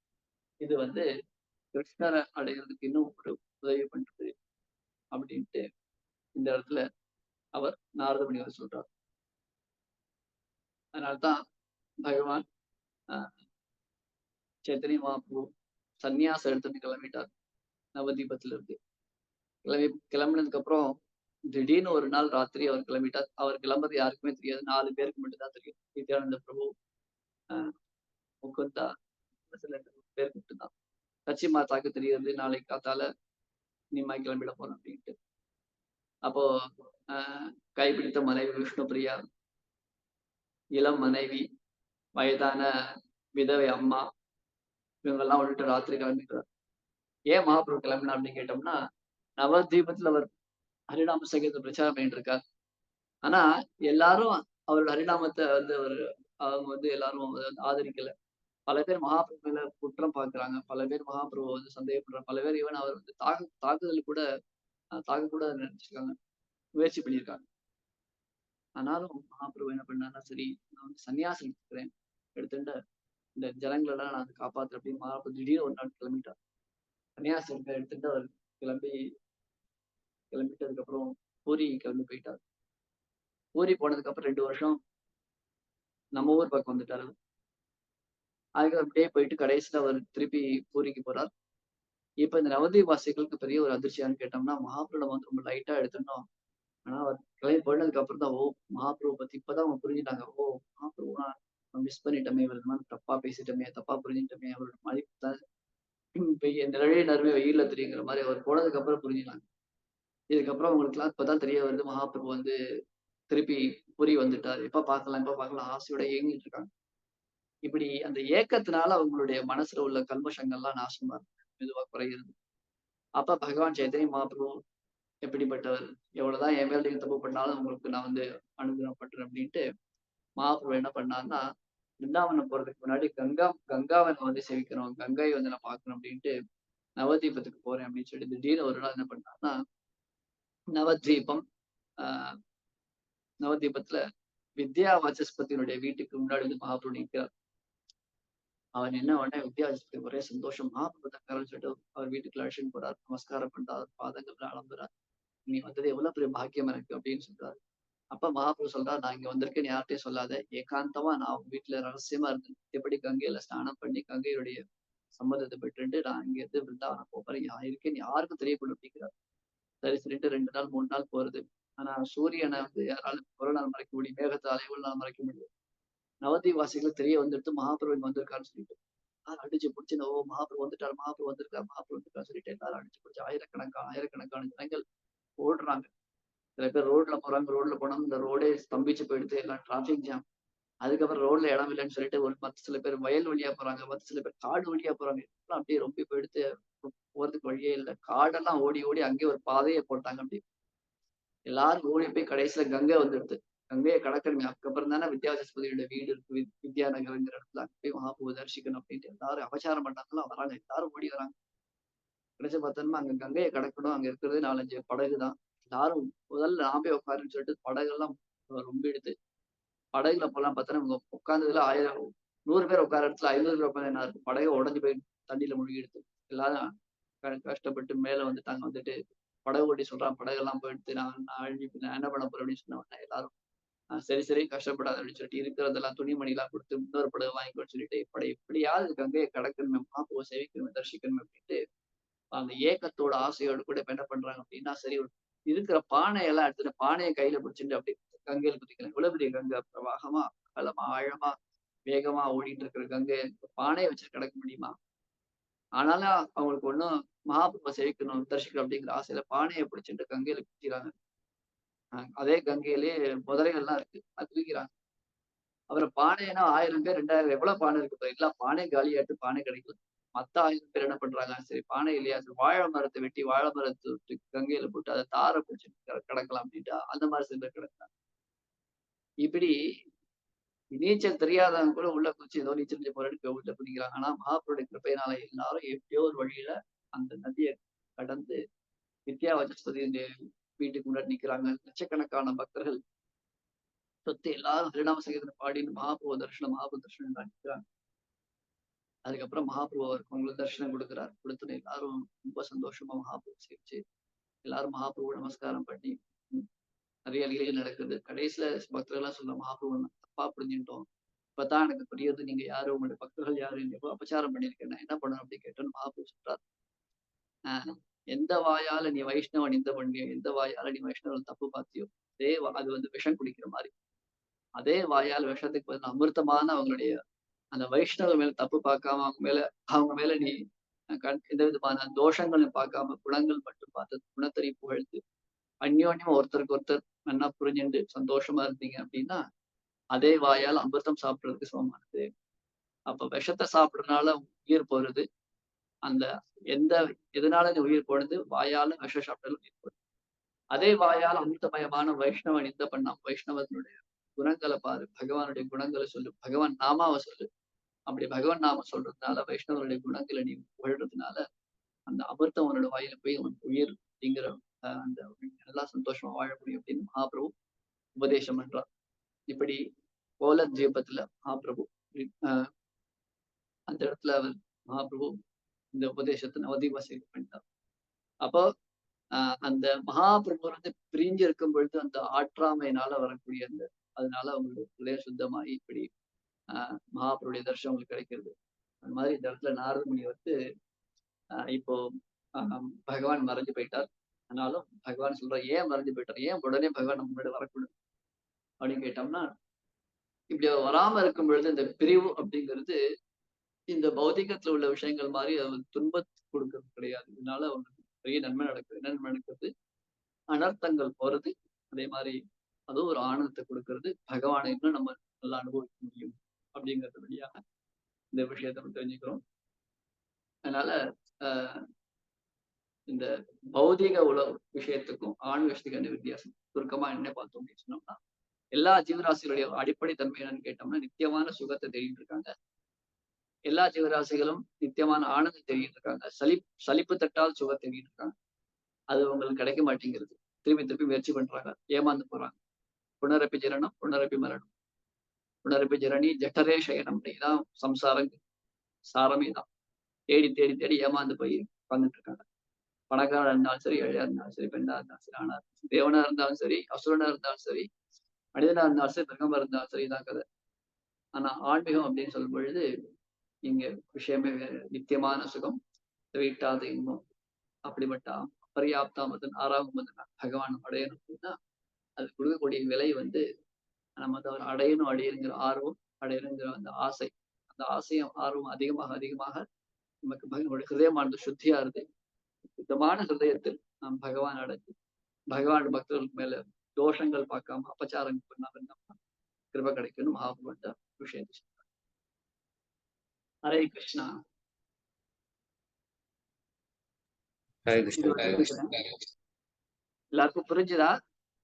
இது வந்து கிருஷ்ணரை அடைகிறதுக்கு இன்னும் ஒரு உதவி பண்றது அப்படின்ட்டு இந்த இடத்துல அவர் நாரத முனிவர் சொல்றார். அதனால்தான் பகவான் சைத்தன்ய மகாபிரபு சன்னியாசம் எடுத்துட்டு கிளம்பிட்டார். நவதீபத்துல இருந்து கிளம்பினதுக்கு அப்புறம் திடீர்னு ஒரு நாள் ராத்திரி அவர் கிளம்பிட்டார். அவர் கிளம்புறது யாருக்குமே தெரியாது. 4 பேருக்கு மட்டும்தான் தெரியும். நித்யானந்த பிரபு, முகுந்தா, சில பேர் மட்டும்தான். கட்சி மாதாக்கு தெரியாது நாளைக்கு காத்தால நிம்மாய் கிளம்பிட போறோம் அப்படின்ட்டு. அப்போ கைப்பிடித்த மனைவி விஷ்ணு பிரியா, இளம் மனைவி, வயதான விதவை அம்மா, இவங்கெல்லாம் விட்டுட்டு ராத்திரி கிளம்பிடுறார். ஏன் மகாபிரபு கிளம்பினா அப்படின்னு கேட்டோம்னா, நவதீபத்துல அவர் ஹரிநாம சங்கீத பிரச்சாரம் பண்ணிட்டு இருக்கார். ஆனா எல்லாரும் அவரோட ஹரிநாமத்தை வந்து அவங்க வந்து எல்லாரும் ஆதரிக்கல. பல பேர் மகாபிரபு மேல குற்றம் பார்க்கிறாங்க. பல பேர் மகாபிரபு வந்து சந்தேகப்படுறாங்க. பல பேர் இவன் அவர் வந்து தாக்குதல் கூட நினைச்சிருக்காங்க, முயற்சி பண்ணியிருக்காங்க. ஆனாலும் மகாபிரபு என்ன பண்ணாருன்னா, சரி நான் வந்து சன்னியாசம் எடுத்துக்கிறேன், எடுத்துட்டு இந்த ஜனங்கள் எல்லாம் நான் காப்பாத்துறேன் அப்படின்னு மகாபிரபு திடீர்னு ஒரு நாள் கிளம்பிட்டார். சன்னியாசம் எடுத்துட்டு அவர் கிளம்பிட்டு அதுக்கப்புறம் பூரி கிளம்பி போயிட்டார். பூரி போனதுக்கு அப்புறம் 2 வருஷம் நம்ம ஊர் பக்கம் வந்துட்டாரு. அதுக்கு அப்படியே போயிட்டு கடைசியில அவர் திருப்பி பூரிக்கு போறார். இப்ப இந்த நவதீப் வாசிகளுக்கு பெரிய ஒரு அதிர்ச்சியான்னு கேட்டோம்னா, மகாபிரபு வந்து ரொம்ப லைட்டா எடுத்துட்டோம். ஆனா அவர் கிளம்பி போனதுக்கு அப்புறம் தான் மகாபிரபு பத்தி இப்பதான் அவங்க புரிஞ்சுட்டாங்க. மகாபிரபு மிஸ் பண்ணிட்டோமே, இவர் தப்பா பேசிட்டோமே, தப்பா புரிஞ்சுட்டோமே, அவரோட மதிப்பு தான் நிழலே நறுமே வெயில்ல தெரியுங்கிற மாதிரி அவர் போனதுக்கு அப்புறம் புரிஞ்சுட்டாங்க. இதுக்கப்புறம் அவங்களுக்கு எல்லாம் இப்பதான் தெரிய வருது, மகாபிரபு வந்து திருப்பி பூரி வந்துட்டார், எப்ப பார்க்கலாம் ஆசையோட ஏங்கிட்டு இருக்காங்க. இப்படி அந்த ஏக்கத்தினால அவங்களுடைய மனசுல உள்ள கல்மஷங்கள்லாம் நாசமா மெதுவா குறைகிறது. அப்ப பகவான் சைத்தன்ய மகாபிரபு எப்படிப்பட்டவர், எவ்வளவுதான் என் மேல நீங்க தப்பு பண்ணாலும் உங்களுக்கு நான் வந்து அனுகிரகம் பண்றேன் அப்படின்ட்டு மகாபிரபு என்ன பண்ணாருன்னா, பிருந்தாவனம் போறதுக்கு முன்னாடி கங்காவை நான் வந்து சேவிக்கணும், கங்கையை வந்து நான் பார்க்கணும் அப்படின்ட்டு நவதீபத்துக்கு போறேன் அப்படின்னு சொல்லி திடீர்னு ஒரு நாள் என்ன பண்ணாருன்னா, நவதீபம் நவதீபத்துல வித்யா வாசஸ்பதியினுடைய வீட்டுக்கு முன்னாடி வந்து மகாபிரபு நிற்கிறார். அவர் என்ன உடனே வித்யாவாசஸ்பதி ஒரே சந்தோஷம், மகாபிரபு தக்காரன்னு சொல்லிட்டு அவர் வீட்டுக்குள்ள அழைச்சிட்டு போறார். நமஸ்காரம் பண்றார், பாதங்கள்ல அலம்புறார். நீ வந்தது எவ்வளவு பெரிய பாக்கியம் எனக்கு அப்படின்னு சொல்றாரு. அப்ப மகாபிரபு சொல்றாரு, நான் இங்க வந்திருக்கேன்னு யார்கிட்டயும் சொல்லாத, ஏகாந்தமா நான் அவங்க வீட்டுல ரகசியமா இருந்து எப்படி கங்கையில ஸ்நானம் பண்ணி கங்கையுடைய சம்மதத்தை பெற்றுட்டு நான் இங்க இருந்து விருந்தாவனம் போறேன், இருக்கேன்னு யாருக்கும் தெரியக்கூடும் அப்படிங்கிறார். சரி சொல்லிட்டு 2 நாள் 3 நாள் போறது. ஆனா சூரியனை வந்து யாராலும் ஒரு நாள் மறைக்க முடியும், மேகத்தால் எவ்வளவு நாள் மறைக்க முடியும். நவதீவாசிகள் தெரிய வந்துட்டு மகாபிரபு வந்திருக்காருன்னு சொல்லிட்டு அடிச்சு பிடிச்சு, மகாபிரபு வந்துட்டார் சொல்லிட்டு எல்லாரும் அடிச்சு பிடிச்சு ஆயிரக்கணக்கான ஜனங்கள் ஓடுறாங்க. சில பேர் ரோட்ல போறாங்க. ரோட்ல போனா இந்த ரோடே ஸ்தம்பிச்சு போயிடுது, எல்லாம் டிராபிக் ஜாம். அதுக்கப்புறம் ரோட்ல இடம் இல்லைன்னு சொல்லிட்டு ஒரு மத்த சில பேர் வயல் வழியா போறாங்க, மத்த சில பேர் காடு வழியா போறாங்க. எல்லாம் அப்படியே ரொம்ப போயிடுத்து போறதுக்கு வழியே இல்லை. காடெல்லாம் ஓடி ஓடி அங்கேயே ஒரு பாதையை போட்டாங்க அப்படி. எல்லாரும் ஓடி போய் கடைசியில கங்கை வந்துடுது. கங்கையை கடக்கணுமே, அதுக்கப்புறம் தானே வித்யாசஸ்பதியோட வீடு இருக்கு, வித்யாநகர்ங்கிற இடத்துல. அங்க போய் மகாபிரபு தரிசிக்கணும் அப்படின்ட்டு எல்லாரும் அபச்சாரம் பண்ணாங்கலாம் வராங்க, எல்லாரும் ஓடி வராங்க. கடைசி பார்த்தோம்னா அங்க கங்கையை கடக்கணும், அங்க இருக்கிறது 4-5 படகு தான். எல்லாரும் முதல்ல நான் போய் உட்காருன்னு சொல்லிட்டு படகெல்லாம் ரொம்ப எடுத்து படகுல போலாம் பார்த்தோன்னா இவங்க உட்கார்ந்ததுல 1000 100 பேர் உட்கார இடத்துல 500 பேர் உட்காந்து என்ன இருக்கும், படகை உடஞ்சு போய் தண்ணியில முழுகி எடுத்து எல்லாரும் கஷ்டப்பட்டு மேல வந்துட்டாங்க. வந்துட்டு படகு ஓட்டி சொல்றான், படகெல்லாம் போயிடுத்து, நான் அழிஞ்சு நான் என்ன பண்ண போறேன் அப்படின்னு சொன்ன உடனே எல்லாரும் சரி சரி கஷ்டப்படாத அப்படின்னு சொல்லிட்டு இருக்கிறதெல்லாம் துணிமணிலாம் கொடுத்து இன்னொரு படகு வாங்கிக்கோன்னு சொல்லிட்டு எப்படியாவது கங்கையை கடக்கணுமே, மகாபுவை சேவிக்கணுமே, தரிசிக்கணுமே அப்படின்ட்டு அந்த ஏக்கத்தோட ஆசையோடு கூட இப்ப என்ன பண்றாங்க அப்படின்னா, சரி இருக்கிற பானையெல்லாம் எடுத்துட்டு பானையை கையில பிடிச்சிட்டு அப்படி கங்கையில குதிக்கிறாங்க. இவ்வளவு பெரிய கங்கை பிரவாகமா அகலமா ஆழமா வேகமா ஓடிட்டு இருக்கிற கங்கை பானையை வச்சு கடக்க முடியுமா? ஆனாலும் அவங்களுக்கு ஒண்ணும் மகாபிரபுவை சேவிக்கணும், தரிசிக்கணும் அப்படிங்கிற ஆசையில பானையை பிடிச்சிட்டு கங்கையில குதிக்கிறாங்க. அதே கங்கையிலேயே முதலைகள்லாம் இருக்கு, அது குதிக்கிறாங்க. அப்புறம் பானைன்னா 1000 பேர் 2000 எவ்வளவு பானை இருக்கு, எல்லா பானை காலியாட்டு பானை கிடைக்கல. மத்த 1000 பேர் என்ன பண்றாங்க, சரி பானை இல்லையா, வாழை மரத்தை வெட்டி வாழை மரத்தை கங்கையில போட்டு அதை தாரை பிடிச்சி கிடக்கலாம் அப்படின்ட்டு அந்த மாதிரி சில பேர் கிடக்குறாங்க. இப்படி நீச்சல் தெரியாதவங்க கூட உள்ள குச்சி ஏதோ நீச்சல் போராடி உள்ள குதிக்கிறாங்க. ஆனா மகாபுருடைய கிருப்பையினால எல்லாரும் எப்படியோ ஒரு வழியில அந்த நதியை கடந்து வித்யாவச்சஸ்பதியுடைய வீட்டுக்கு முன்னாடி நிக்கிறாங்க. லட்சக்கணக்கான பக்தர்கள் சொத்து எல்லாரும் ஹரிநாம சங்கீதம் பாடின்னு மகாபிரபு தரிசனம் நிக்கிறாங்க. அதுக்கப்புறம் மகாபிரபு அவருக்கு உங்களுக்கு தரிசனம் கொடுக்குறாரு. கொடுத்துட்டு எல்லாரும் ரொம்ப சந்தோஷமா மகாபிரபு சேவிச்சு எல்லாரும் மகாபிரபு நமஸ்காரம் பண்ணி நிறைய லீலைகள் நடக்குது. கடைசியில பக்தர்கள் எல்லாம் சொல்ல, மகாபிரபு தப்பா புரிஞ்சுட்டோம், இப்பதான் எனக்கு புரியுது நீங்க யாரு, உங்களுடைய பக்தர்கள் யாரு, எவ்வளவு அபச்சாரம் பண்ணிருக்கேன், நான் என்ன பண்ணணும் அப்படி கேட்டோன்னு மகாபிரபு சொல்றாரு, எந்த வாயால நீ வைஷ்ணவ நிந்த பண்ணியோ, எந்த வாயால நீ வைஷ்ணவர்கள் தப்பு பார்த்தியோ, அதே அது விஷம் குடிக்கிற மாதிரி, அதே வாயால் விஷத்துக்கு பதில் அமிர்தமான அவங்களுடைய அந்த வைஷ்ணவ மேல தப்பு பார்க்காம அவங்க மேல நீ எந்த விதமான தோஷங்களும் பார்க்காம குணங்கள் மட்டும் பார்த்து குணத்தறி புகழ்ந்து அந்யோன்யம் ஒருத்தருக்கு ஒருத்தர் நல்லா புரிஞ்சுண்டு சந்தோஷமா இருந்தீங்க அப்படின்னா அதே வாயால் அமிர்தம் சாப்பிடுறதுக்கு சமமானது. அப்ப விஷத்தை சாப்பிடுறதுனால உயிர் போறது, அந்த எதனால நீ உயிர் போனது, வாயால விஷம் சாப்பிட்டாலும் உயிர் போறது. அதே வாயால் அமிர்தமயமான வைஷ்ணவ நிந்த பண்ணாம வைஷ்ணவனுடைய குணங்களை பாரு, பகவானுடைய குணங்களை சொல்லு, பகவான் நாமாவை சொல்லு. அப்படி பகவான் நாம சொல்றதுனால வைஷ்ணவனுடைய குணங்களை நீ புகழ்றதுனால அந்த அமிர்தம் அவனோட வாயில போய் அவனுக்கு உயிர் அப்படிங்கிற அந்த நல்லா சந்தோஷமா வாழ முடியும் அப்படின்னு மகாபிரபு உபதேசம் பண்றார். இப்படி கோல தீபத்துல மகாபிரபு அந்த இடத்துல அவர் மகாபிரபு இந்த உபதேசத்தை நவதீப சேவை பண்ணிட்டார். அப்போ அந்த மகாபிரபு பிரிஞ்சு இருக்கும் பொழுது அந்த ஆற்றாமையினால வரக்கூடிய அந்த அதனால அவங்களுக்கு ஹிருதயம் சுத்தமாகி இப்படி மகாபிரபுடைய தரிசனம் உங்களுக்கு கிடைக்கிறது. அந்த மாதிரி இந்த இடத்துல நாரத முனிவர் இப்போ பகவான் மறைஞ்சு போயிட்டார். ஆனாலும் பகவான் சொல்ற, ஏன் மறைஞ்சு போயிட்டார், ஏன் உடனே பகவான் நம்ம முன்னாடி வரக்கூடாது அப்படின்னு கேட்டோம்னா, இப்படி வராம இருக்கும் பொழுது இந்த பிரிவு அப்படிங்கிறது இந்த பௌதிகத்துல உள்ள விஷயங்கள் மாதிரி அது துன்பத்தை கொடுக்கறது கிடையாது. இதனால அவங்களுக்கு பெரிய நன்மை நடக்குது. என்ன நன்மை நடக்குது, அனர்த்தங்கள் போறது, அதே மாதிரி அதுவும் ஒரு ஆனந்தத்தை கொடுக்கறது, பகவானை இன்னும் நம்ம நல்லா அனுபவிக்க முடியும் அப்படிங்கிறது வழியாக இந்த விஷயத்தை நம்ம தெரிஞ்சுக்கிறோம். அதனால இந்த பௌதிக உலக விஷயத்துக்கும் ஆன்மீகத்துக்கான வித்தியாசம் சுருக்கமா என்ன பார்த்தோம் அப்படின்னு சொன்னோம்னா, எல்லா ஜீவராசிகளுடைய அடிப்படை தன்மை என்னன்னு கேட்டோம்னா நித்தியமான சுகத்தை தேடிட்டு இருக்காங்க. எல்லா ஜீவராசிகளும் நித்தியமான ஆனந்தம் தேடிட்டு இருக்காங்க. சலிப்பு தட்டால் சுகத்தை தேடிட்டு இருக்காங்க. அது உங்களுக்கு கிடைக்க மாட்டேங்கிறது. திருப்பி முயற்சி பண்றாங்க, ஏமாந்து போறாங்க. புனரப்பி ஜனனம் புனரப்பி மரணம், புனரப்பி ஜனனி ஜட்டரே சயனம், இதான் சம்சாரம் சாரமே தான். தேடி தேடி தேடி ஏமாந்து போய் உட்கார்ந்துட்டு இருக்காங்க. பணக்காரா இருந்தாலும் சரி, ஏழையா இருந்தாலும் சரி, பெண்ணா இருந்தாலும் சரி, ஆனா தேவனா இருந்தாலும் சரி, அசுரனா இருந்தாலும் சரி, மனிதனா இருந்தாலும் சரி, மிருகமா இருந்தாலும் சரி, இதான் கதை. ஆனா ஆன்மீகம் அப்படின்னு சொல்லும் பொழுது இங்க விஷயமே நித்தியமான சுகம், வீட்டாத இன்பம், அப்படிப்பட்ட பரியாப்தாமதன் 6ஆம் பகவான் அடையணும் அப்படின்னா அது கொடுக்கக்கூடிய விலை நம்ம அதை அடையணுங்கிற ஆர்வம், அடையணுங்கிற அந்த ஆசை, அந்த ஆசையும் ஆர்வம் அதிகமாக அதிகமாக நமக்கு பகவானுடைய ஹிருதயமானது சுத்தியா இருக்கு. சுத்தமான ஹிருதயத்தில் நாம் பகவான் அடைஞ்சு பகவான் பக்தர்களுக்கு மேல தோஷங்கள் பார்க்காம அபச்சாரங்கள் பண்ணாம இருந்தோம்னா கிருபை கிடைக்கணும் ஆகும்ன்ற விஷயத்தை சொல்றாங்க. ஹரே கிருஷ்ணா. ஹரே இது கிருஷ்ணா. வந்து எல்லாருக்கும் புரிஞ்சுதா?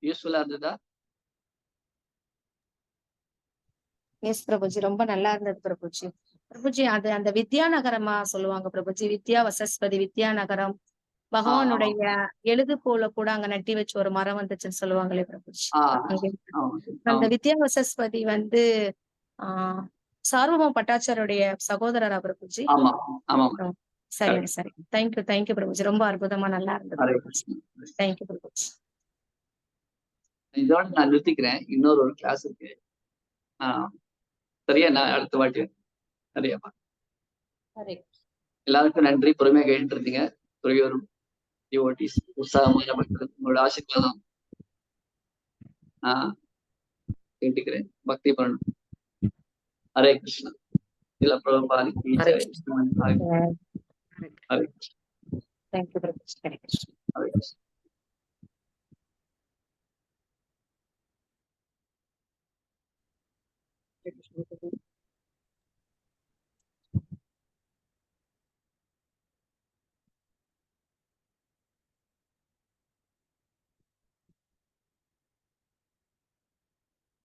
யூஸ்ஃபுல்லா இருந்ததா? எஸ் பிரபுஜி, ரொம்ப நல்லா இருந்தது பிரபுஜி. பிரபுஜி, அது அந்த வித்யாநகரமா சொல்லுவாங்க பிரபுஜி, வித்யா வசஸ்பதி வித்யாநகரம், பகவானுடைய எழுது போல கூட அங்க நட்டி வச்சு ஒரு மரம் வந்துச்சுன்னு சொல்லுவாங்களே பிரபுஜி. அங்கே அந்த வித்யா வசஸ்பதி வந்து சார்வபௌம பட்டாச்சாரியுடைய சகோதரரா பிரபுஜி? ஆமா ஆமா. சரிங்க சரி. தேங்க்யூ பிரபுஜி. ரொம்ப அற்புதமா நல்லா இருந்தது. தேங்க்யூ பிரபுஜி. இதோட நான் நிறுத்திக்கிறேன். இன்னொரு ஒரு கிளாஸ் இருக்கு. சரியா? நான் அடுத்த வாட்டி சரியாப்பா. எல்லாருக்கும் நன்றி. பொறுமையா கேட்டு இருந்தீங்க. துறையோரும் டிவோட்டிஸ் உற்சாகமான மக்கள், உங்களோட ஆசீர்வாதம் கேட்டுக்கிறேன். பக்தி பண்ணணும். ஹரே கிருஷ்ணா. இல்ல Prabhupada Hare Krishna. Hare Krishna. Thank you Prabhuji. Hare Krishna. Hare Krishna. Thank you.